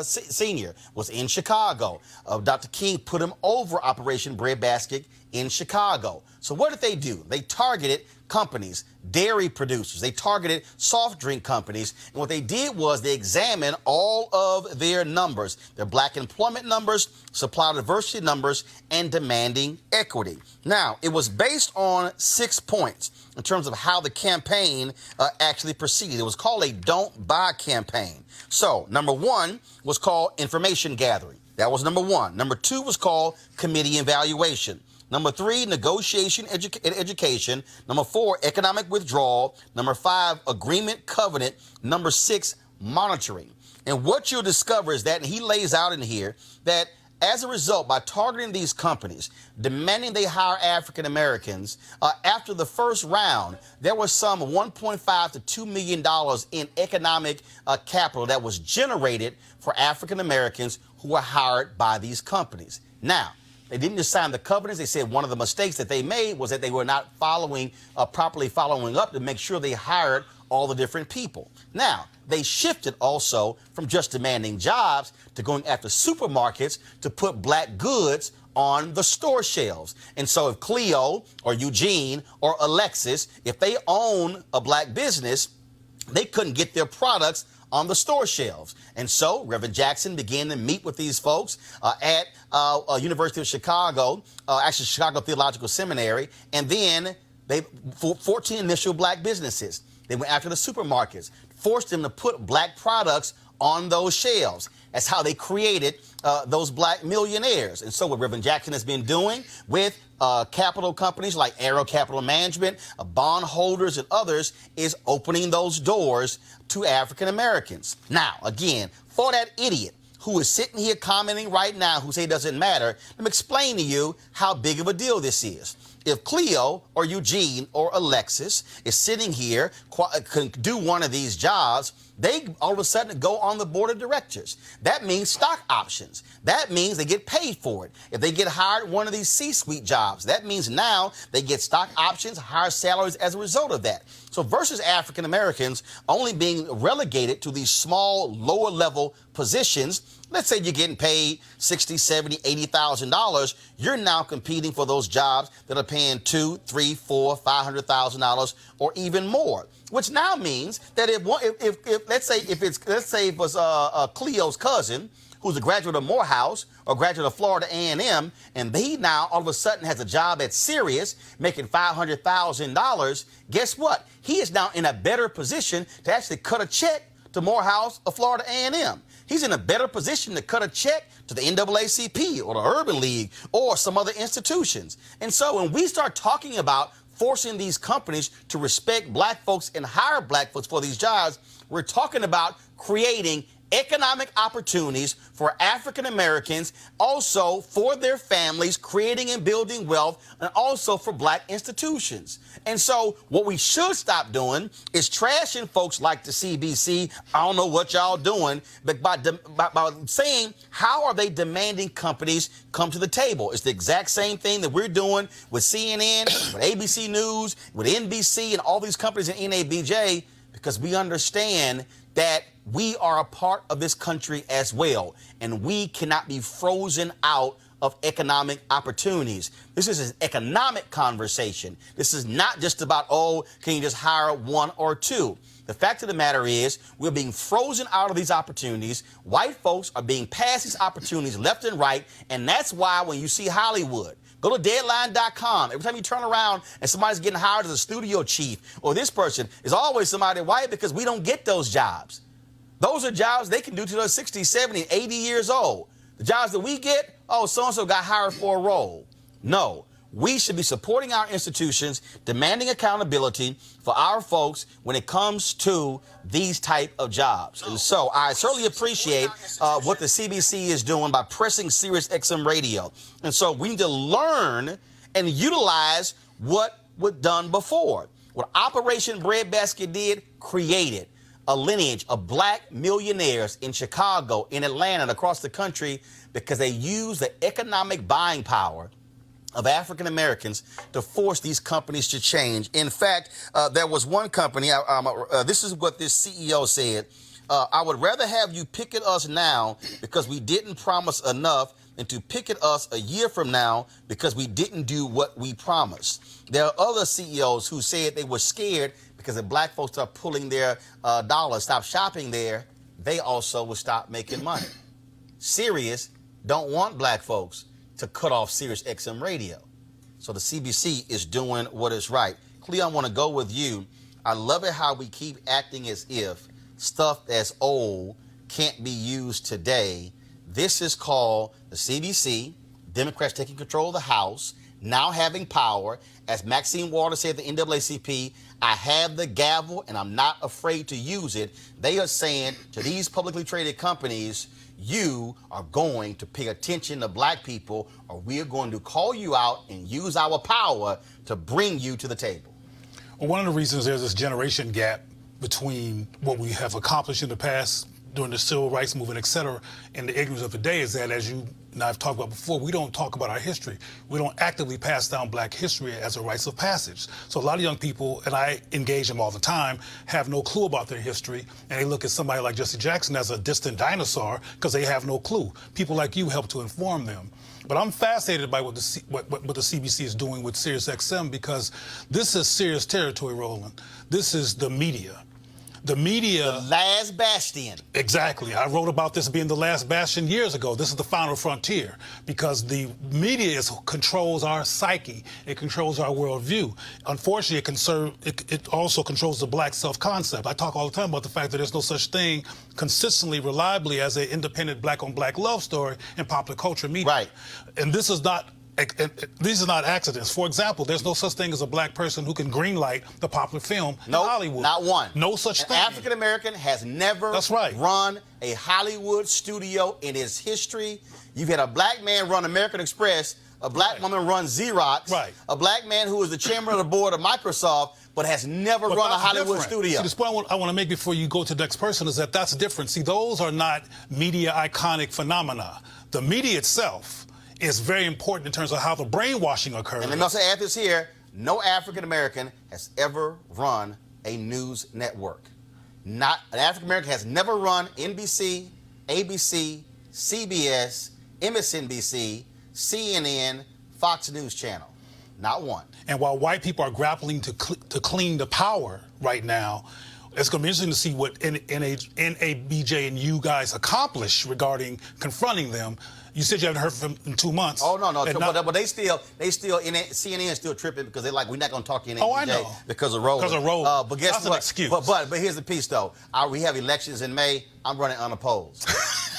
Sr. was in Chicago. Dr. King put him over Operation Breadbasket in Chicago. So what did they do? They targeted companies, dairy producers. They targeted soft drink companies. And what they did was they examined all of their numbers, their black employment numbers, supply diversity numbers, and demanding equity. Now, it was based on 6 points in terms of how the campaign actually proceeded. It was called a Don't Buy campaign. So, number 1 was called information gathering. That was number 1. Number 2 was called committee evaluation. Number 3, negotiation and education. Number 4, economic withdrawal. Number 5, agreement covenant. Number 6, monitoring. And what you'll discover is that, and he lays out in here, that as a result, by targeting these companies, demanding they hire African Americans, after the first round, there was some $1.5 to $2 million in economic capital that was generated for African Americans who were hired by these companies. Now, they didn't just sign the covenants. They said one of the mistakes that they made was that they were not properly following up to make sure they hired all the different people. Now, they shifted also from just demanding jobs to going after supermarkets to put black goods on the store shelves. And so if Cleo or Eugene or Alexis, if they own a black business, they couldn't get their products on the store shelves. And so Reverend Jackson began to meet with these folks at University of Chicago, actually Chicago Theological Seminary, and then they 14 initial black businesses. They went after the supermarkets, forced them to put black products on those shelves. That's how they created those black millionaires. And so what Reverend Jackson has been doing with capital companies like Arrow Capital Management, bondholders and others is opening those doors to African Americans. Now, again, for that idiot who is sitting here commenting right now who say it doesn't matter, let me explain to you how big of a deal this is. If Cleo or Eugene or Alexis is sitting here, can do one of these jobs, they all of a sudden go on the board of directors. That means stock options. That means they get paid for it. If they get hired one of these C-suite jobs, that means now they get stock options, higher salaries as a result of that. So versus African Americans only being relegated to these small, lower level positions, let's say you're getting paid $60,000, $70,000, $80,000, you're now competing for those jobs that are paying $200,000, $300,000, $400,000, $500,000 or even more. Which now means that if let's say it was Cleo's cousin who's a graduate of Morehouse or graduate of Florida A&M, and he now all of a sudden has a job at Sirius making $500,000, guess what? He is now in a better position to actually cut a check to Morehouse or Florida A&M. He's in a better position to cut a check to the NAACP or the Urban League or some other institutions. And so when we start talking about forcing these companies to respect black folks and hire black folks for these jobs. We're talking about creating economic opportunities for African Americans, also for their families, creating and building wealth, and also for black institutions. And so what we should stop doing is trashing folks like the CBC. I don't know what y'all doing, but by saying, how are they demanding companies come to the table? It's the exact same thing that we're doing with CNN, with ABC News, with NBC, and all these companies in NABJ, because we understand that we are a part of this country as well, and we cannot be frozen out of economic opportunities. This is an economic conversation. This is not just about, oh, can you just hire one or two? The fact of the matter is we're being frozen out of these opportunities. White folks are being passed these opportunities left and right, and that's why when you see Hollywood, go to Deadline.com. Every time you turn around and somebody's getting hired as a studio chief or this person, is always somebody white, because we don't get those jobs. Those are jobs they can do till they're 60, 70, 80 years old. The jobs that we get, oh, so-and-so got hired for a role. No, we should be supporting our institutions, demanding accountability for our folks when it comes to these type of jobs. And so I certainly appreciate what the CBC is doing by pressing Sirius XM radio. And so we need to learn and utilize what was done before. What Operation Breadbasket did, created a lineage of black millionaires in Chicago, in Atlanta, and across the country, because they used the economic buying power of African Americans to force these companies to change. In fact, there was one company, this is what this CEO said, I would rather have you picket us now because we didn't promise enough than to picket us a year from now because we didn't do what we promised. There are other CEOs who said they were scared because if black folks start pulling their dollars, stop shopping there, they also will stop making money. Sirius don't want black folks to cut off Sirius XM radio. So the CBC is doing what is right. Cleo, I want to go with you. I love it how we keep acting as if stuff that's old can't be used today. This is called the CBC, Democrats taking control of the House, now having power. As Maxine Waters said at the NAACP, I have the gavel and I'm not afraid to use it. They are saying to these publicly traded companies, you are going to pay attention to black people or we are going to call you out and use our power to bring you to the table. Well, one of the reasons there's this generation gap between what we have accomplished in the past during the civil rights movement, et cetera, and the ignorance of the day is that, as you and I've talked about before, we don't talk about our history. We don't actively pass down black history as a rites of passage. So a lot of young people, and I engage them all the time, have no clue about their history, and they look at somebody like Jesse Jackson as a distant dinosaur because they have no clue. People like you help to inform them. But I'm fascinated by what the CBC is doing with Sirius XM because this is serious territory, Roland. This is the media. The media... The last bastion. Exactly. I wrote about this being the last bastion years ago. This is the final frontier because the media controls our psyche. It controls our worldview. Unfortunately, it also controls the black self-concept. I talk all the time about the fact that there's no such thing consistently, reliably as an independent black-on-black love story in popular culture media. Right. And this is not... These are not accidents. For example, there's no such thing as a black person who can greenlight the popular film in Hollywood. Not one. No such thing. An African American has never run a Hollywood studio in his history. You've had a black man run American Express, a black woman run Xerox, a black man who is the chairman of the board of Microsoft, but has never run a Hollywood studio. See, the point I want to make before you go to the next person is that that's different. See, those are not media iconic phenomena. The media itself is very important in terms of how the brainwashing occurs. And let me also add this here. No African American has ever run a news network. Not an African American has never run NBC, ABC, CBS, MSNBC, CNN, Fox News Channel. Not one. And while white people are grappling to clean the power right now, it's going to be interesting to see what NABJ and you guys accomplish regarding confronting them. You said you haven't heard from them in 2 months. Oh, no. But they still, CNN is still tripping because they're like, we're not going to talk to NABJ I know. because of Roland. Because of Roland. But guess That's what? An excuse. But here's the piece, though. We have elections in May. I'm running unopposed.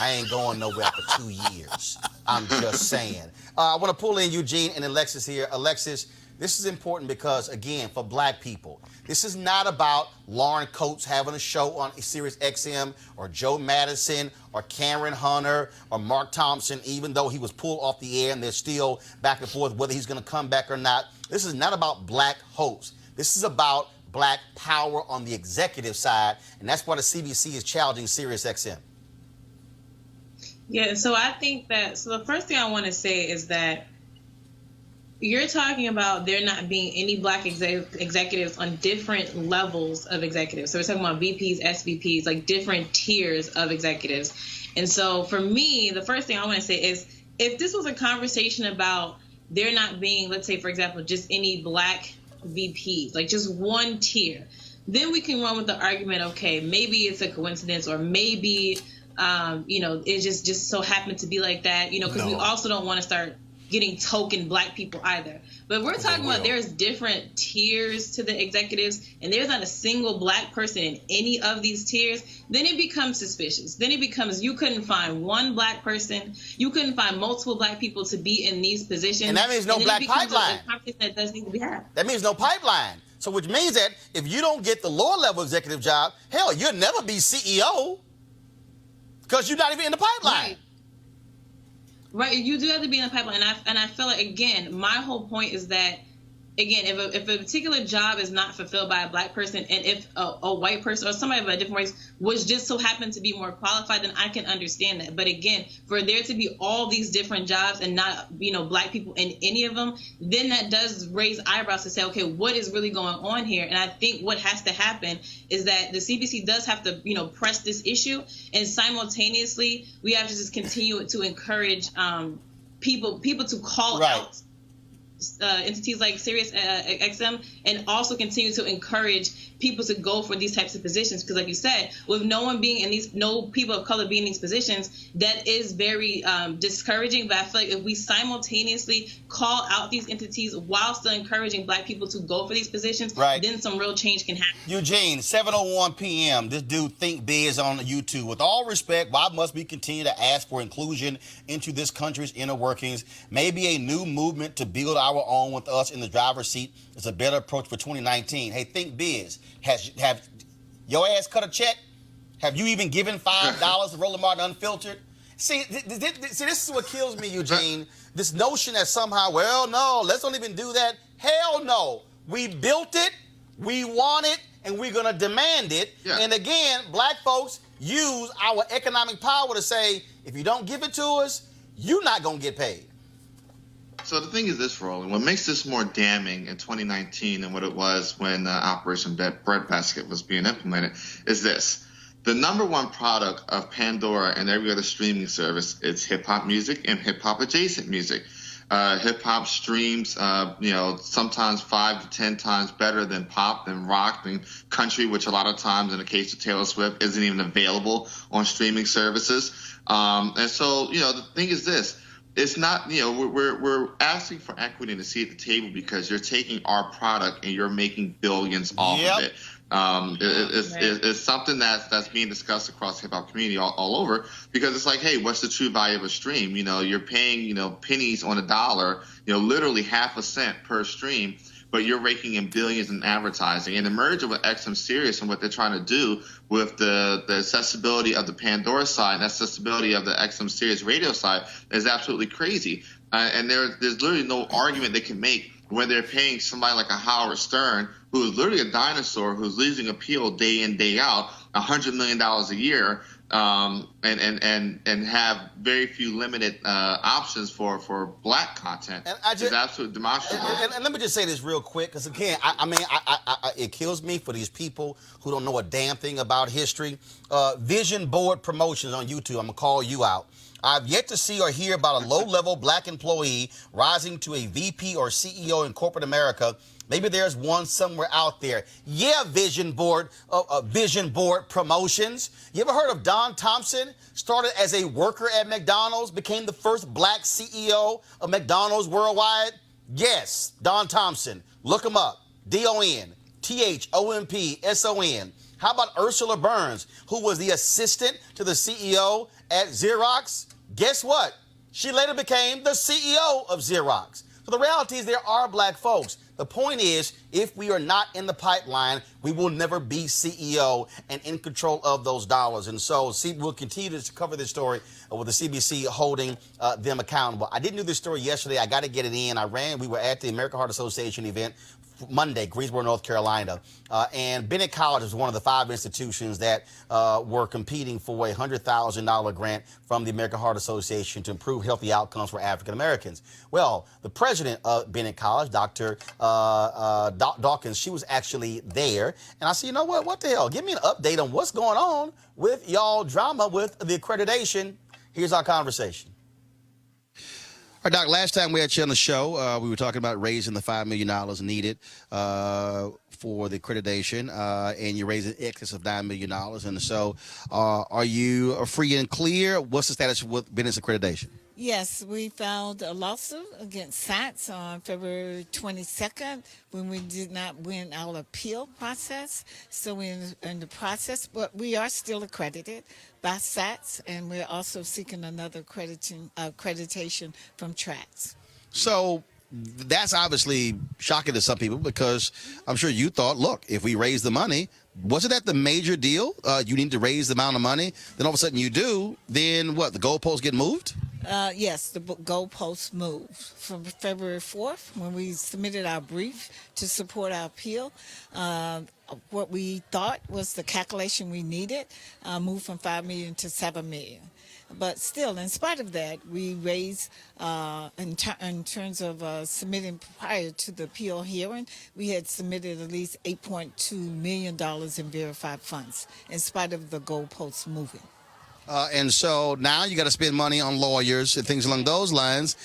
I ain't going nowhere for 2 years. I'm just saying. I want to pull in Eugene and Alexis here. Alexis, This is important because, again, for black people, this is not about Lauren Coates having a show on Sirius XM or Joe Madison or Karen Hunter or Mark Thompson, even though he was pulled off the air and they're still back and forth whether he's going to come back or not. This is not about black hosts. This is about black power on the executive side, and that's why the CBC is challenging Sirius XM. Yeah, so I think that, so the first thing I want to say is that you're talking about there not being any black executives on different levels of executives. So we're talking about VPs, SVPs, like different tiers of executives. And so for me, the first thing I want to say is if this was a conversation about there not being, let's say, for example, just any black VPs, like just one tier, then we can run with the argument, okay, maybe it's a coincidence or maybe, it just so happened to be like that, because we also don't want to start getting token black people either. But we're talking about there's different tiers to the executives, and there's not a single black person in any of these tiers, then it becomes suspicious. Then it becomes you couldn't find one black person, you couldn't find multiple black people to be in these positions. And that means no black pipeline. That does need to be had. That means no pipeline. So which means that if you don't get the lower level executive job, hell, you'll never be CEO because you're not even in the pipeline. Right, you do have to be in the pipeline, and I feel like, again, my whole point is that, again, if a particular job is not fulfilled by a black person, and if a white person or somebody of a different race was just so happen to be more qualified, then I can understand that. But again, for there to be all these different jobs and not, black people in any of them, then that does raise eyebrows to say, okay, what is really going on here? And I think what has to happen is that the CBC does have to, press this issue, and simultaneously we have to just continue to encourage people to call out entities like Sirius XM, and also continue to encourage people to go for these types of positions, because like you said, with no people of color being in these positions, that is very discouraging. But I feel like if we simultaneously call out these entities while still encouraging black people to go for these positions, then some real change can happen. Eugene, 7:01 p.m. This dude Think Biz on YouTube. With all respect, why must we continue to ask for inclusion into this country's inner workings? Maybe a new movement to build our own with us in the driver's seat is a better approach for 2019. Hey, Think Biz, have your ass cut a check? Have you even given $5 to Roland Martin Unfiltered? See, this is what kills me, Eugene. This notion that somehow, well, no, let's don't even do that. Hell no. We built it, we want it, and we're going to demand it. Yeah. And again, black folks use our economic power to say, if you don't give it to us, you're not going to get paid. So the thing is this, Roland, what makes this more damning in 2019 than what it was when Operation Breadbasket was being implemented is this. The number one product of Pandora and every other streaming service is hip-hop music and hip-hop adjacent music. Hip-hop streams, sometimes 5 to 10 times better than pop, than rock, than country, which a lot of times, in the case of Taylor Swift, isn't even available on streaming services. And so, the thing is this. It's not, we're asking for equity and a seat at the table because you're taking our product and you're making billions off of it. It's something that's being discussed across the hip-hop community all over, because it's like, hey, what's the true value of a stream? You're paying, pennies on a dollar, literally half a cent per stream, but you're raking in billions in advertising. And the merger with XM Sirius and what they're trying to do with the accessibility of the Pandora side and accessibility of the XM Sirius radio side is absolutely crazy. And there's literally no argument they can make when they're paying somebody like a Howard Stern, who is literally a dinosaur, who's losing appeal day in, day out, $100 million a year, and have very few limited options for black content. And it's absolutely demonstrable. And let me just say this real quick, because again, it kills me for these people who don't know a damn thing about history. Vision Board Promotions on YouTube, I'm gonna call you out. I've yet to see or hear about a low-level black employee rising to a VP or CEO in corporate America. Maybe there's one somewhere out there. Yeah, Vision Board Promotions. You ever heard of Don Thompson? Started as a worker at McDonald's, became the first black CEO of McDonald's worldwide. Yes, Don Thompson. Look him up. DonThompson. How about Ursula Burns, who was the assistant to the CEO at Xerox? Guess what? She later became the CEO of Xerox. So the reality is there are black folks. The point is, if we are not in the pipeline, we will never be CEO and in control of those dollars. And so we'll continue to cover this story with the CBC holding them accountable. I didn't do this story yesterday. I got to get it in. We were at the American Heart Association event Monday, Greensboro, North Carolina. And Bennett College is one of the 5 institutions that were competing for a $100,000 grant from the American Heart Association to improve healthy outcomes for African Americans. Well, the president of Bennett College, Dr. Dawkins, she was actually there. And I said, you know what the hell? Give me an update on what's going on with y'all drama with the accreditation. Here's our conversation. All right, Doc, last time we had you on the show, we were talking about raising the $5 million needed for the accreditation, and you're raising excess of $9 million. And so are you free and clear? What's the status with Bennett's accreditation? Yes, we filed a lawsuit against SATS on February 22nd when we did not win our appeal process. So we're in the process, but we are still accredited by SATS, and we're also seeking another accreditation from TRATS. So that's obviously shocking to some people because I'm sure you thought, look, if we raise the money, wasn't that the major deal? You need to raise the amount of money. Then all of a sudden you do. Then what? The goalposts get moved? Yes, the goalposts moved from February 4th when we submitted our brief to support our appeal. What we thought was the calculation we needed moved from $5 million to $7 million. But still, in spite of that, we raised, in terms of submitting prior to the appeal hearing, we had submitted at least $8.2 million in verified funds, in spite of the goalposts moving. And so now you got to spend money on lawyers and things along those lines,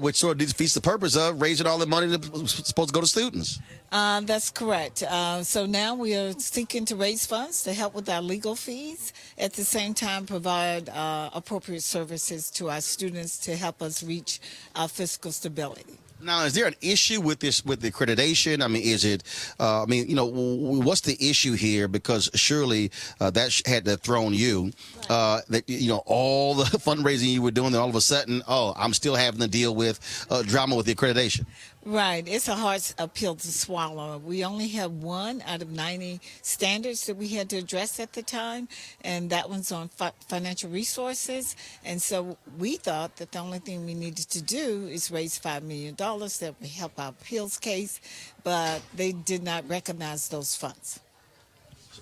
which sort of defeats the purpose of raising all the money that's supposed to go to students. That's correct. So now we are seeking to raise funds to help with our legal fees, at the same time provide appropriate services to our students to help us reach our fiscal stability. Now, is there an issue with this, with the accreditation? I mean, is it, what's the issue here? Because surely that had to have thrown you, that, all the fundraising you were doing, then all of a sudden, I'm still having to deal with drama with the accreditation. Right. It's a hard appill to swallow. We only have one out of 90 standards that we had to address at the time, and that one's on financial resources. And so we thought that the only thing we needed to do is raise $5 million that would help our appeals case, but they did not recognize those funds.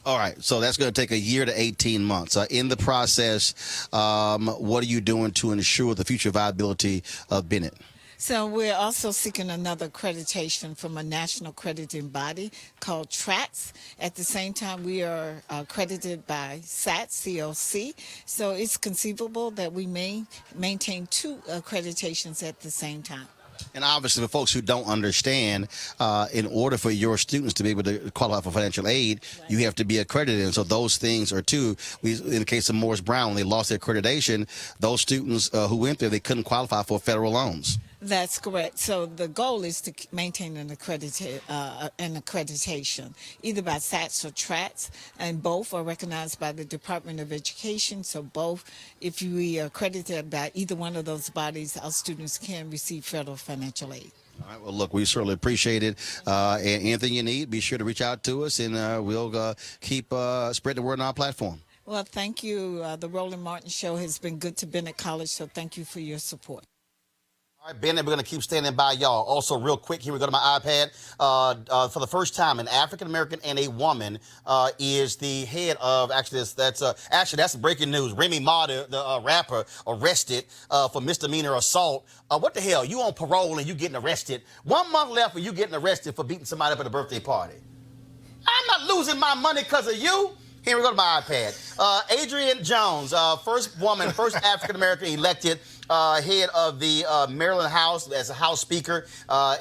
All right, so that's going to take a year to 18 months. In the process, what are you doing to ensure the future viability of Bennett? So we're also seeking another accreditation from a national accrediting body called TRATS. At the same time, we are accredited by SATS, COC. So it's conceivable that we may maintain 2 accreditations at the same time. And obviously, for folks who don't understand, in order for your students to be able to qualify for financial aid, you have to be accredited. And so those things are too. In the case of Morris Brown, when they lost their accreditation, those students who went there, they couldn't qualify for federal loans. That's correct. So the goal is to maintain an accreditation, either by SATS or TRATS, and both are recognized by the Department of Education. So both, if we are accredited by either one of those bodies, our students can receive federal financial aid. All right. Well, look, we certainly appreciate it. And anything you need, be sure to reach out to us, and we'll keep spreading the word on our platform. Well, thank you. The Roland Martin Show has been good to Bennett College, so thank you for your support. All right, Bennett, we're going to keep standing by y'all. Also, real quick, here we go to my iPad. For the first time, an African-American and a woman is the head of, that's breaking news. Remy Ma, the rapper, arrested for misdemeanor assault. What the hell? You on parole and you getting arrested. 1 month left and you getting arrested for beating somebody up at a birthday party. I'm not losing my money because of you. Here we go to my iPad. Adrienne Jones, first African-American elected head of the Maryland House as a House Speaker.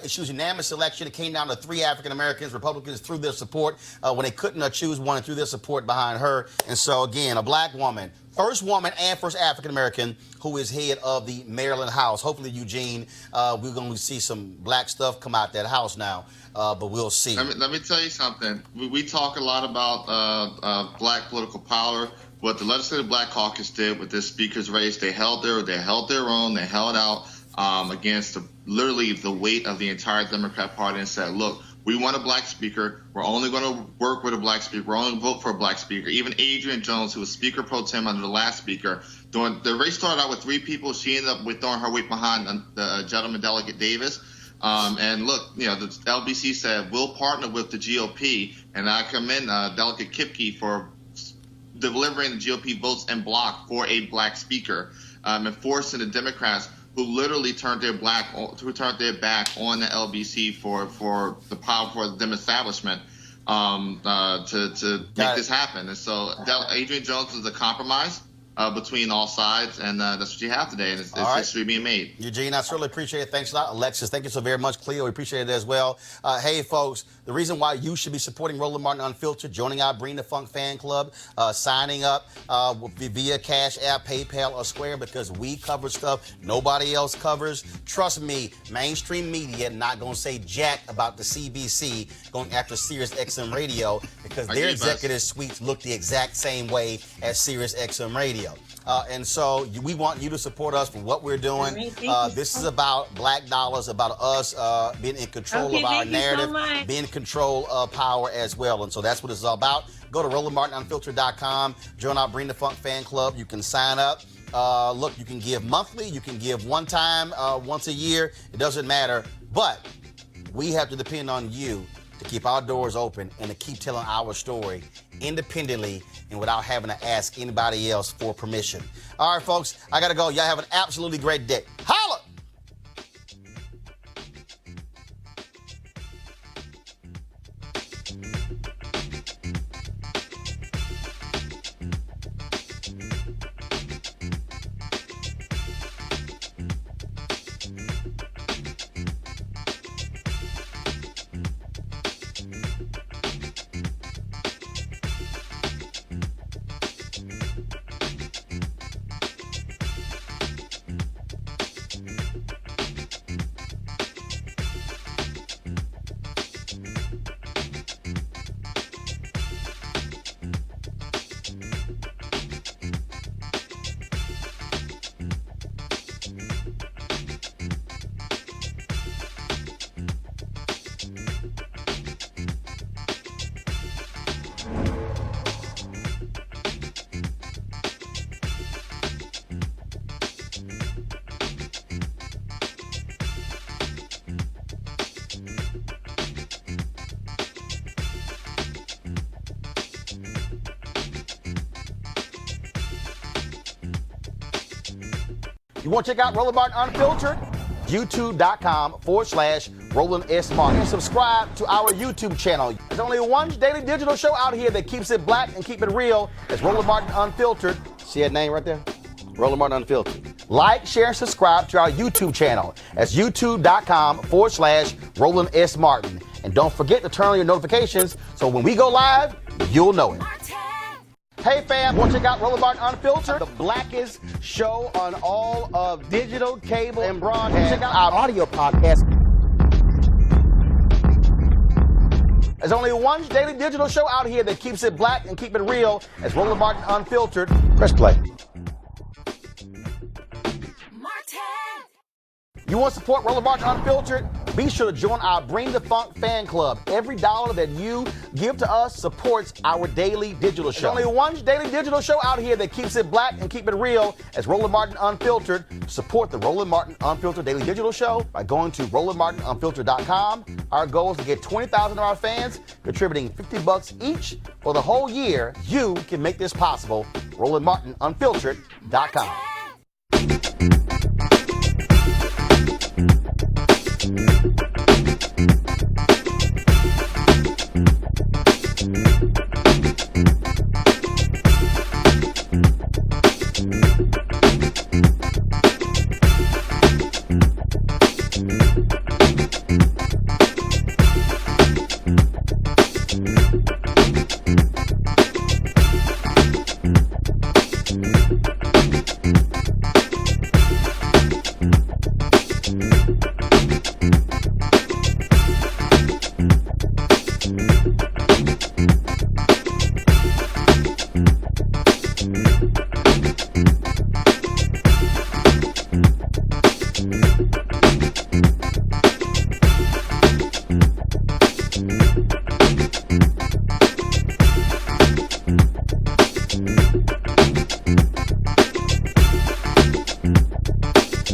She was unanimous election. It came down to 3 African-Americans. Republicans threw their support when they couldn't choose one and threw their support behind her. And so, again, a black woman, first woman and first African-American who is head of the Maryland House. Hopefully, Eugene, we're going to see some black stuff come out that house now. But we'll see. Let me tell you something. We talk a lot about black political power. What the Legislative Black Caucus did with this speaker's race, they held their own. They held out against literally the weight of the entire Democrat Party and said, look, we want a black speaker. We're only going to work with a black speaker. We're only going to vote for a black speaker. Even Adrian Jones, who was Speaker pro tem under the last speaker, the race started out with 3 people. She ended up with throwing her weight behind the gentleman, Delegate Davis. And look, the LBC said, we'll partner with the GOP. And I commend Delegate Kipke for delivering the GOP votes en bloc for a black speaker and forcing the Democrats who literally turned their back on the LBC for the power for the Dem establishment to make this happen. And so Adrian Jones is a compromise between all sides, and that's what you have today, and it's history being made. Eugene, I certainly appreciate it. Thanks a lot. Alexis, thank you so very much. Cleo, we appreciate it as well. Hey, folks, the reason why you should be supporting Roland Martin Unfiltered, joining our Bring the Funk fan club, signing up via Cash App, PayPal, or Square, because we cover stuff nobody else covers. Trust me, mainstream media not going to say jack about the CBC going after Sirius XM Radio, because their executive suites look the exact same way as Sirius XM Radio. And so we want you to support us for what we're doing. This is about black dollars, about us being in control of our narrative, being in control of power as well. And so that's what it's all about. Go to RolandMartinUnfiltered.com, join our Bring the Funk fan club. You can sign up. Look, you can give monthly, you can give one time, once a year. It doesn't matter. But we have to depend on you to keep our doors open and to keep telling our story independently and without having to ask anybody else for permission. All right, folks, I got to go. Y'all have an absolutely great day. Holla! You want to check out Roland Martin Unfiltered? YouTube.com/Roland S. Martin. And subscribe to our YouTube channel. There's only one daily digital show out here that keeps it black and keep it real. It's Roland Martin Unfiltered. See that name right there? Roland Martin Unfiltered. Like, share, and subscribe to our YouTube channel. That's YouTube.com/Roland S. Martin. And don't forget to turn on your notifications so when we go live, you'll know it. Hey fam, want to check out Roland Martin Unfiltered, the blackest show on all of digital, cable, and broadcast. Check out our audio podcast. There's only one daily digital show out here that keeps it black and keep it real. It's Roland Martin Unfiltered. Press play. You want to support Roland Martin Unfiltered? Be sure to join our Bring the Funk fan club. Every dollar that you give to us supports our daily digital show. There's only one daily digital show out here that keeps it black and keep it real. It's Roland Martin Unfiltered. Support the Roland Martin Unfiltered daily digital show by going to RolandMartinUnfiltered.com. Our goal is to get 20,000 of our fans contributing $50 each for the whole year. You can make this possible. RolandMartinUnfiltered.com.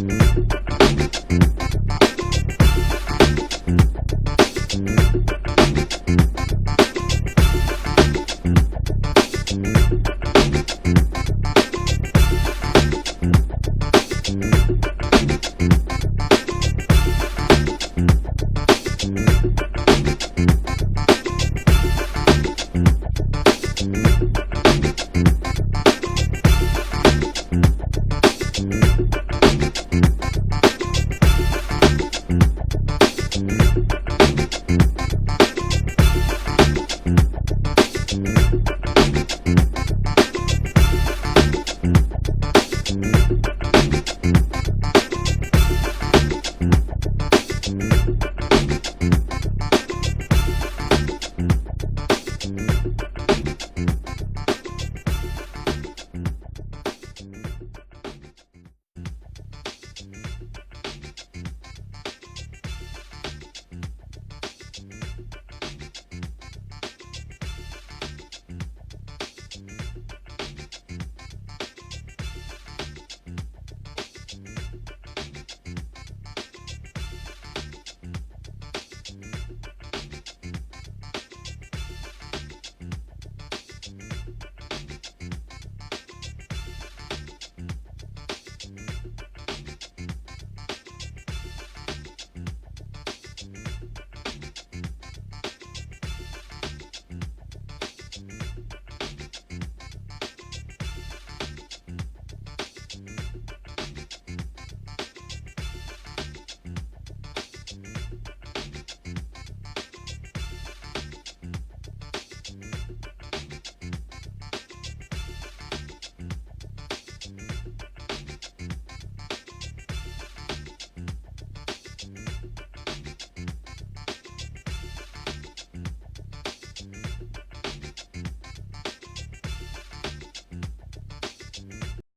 News.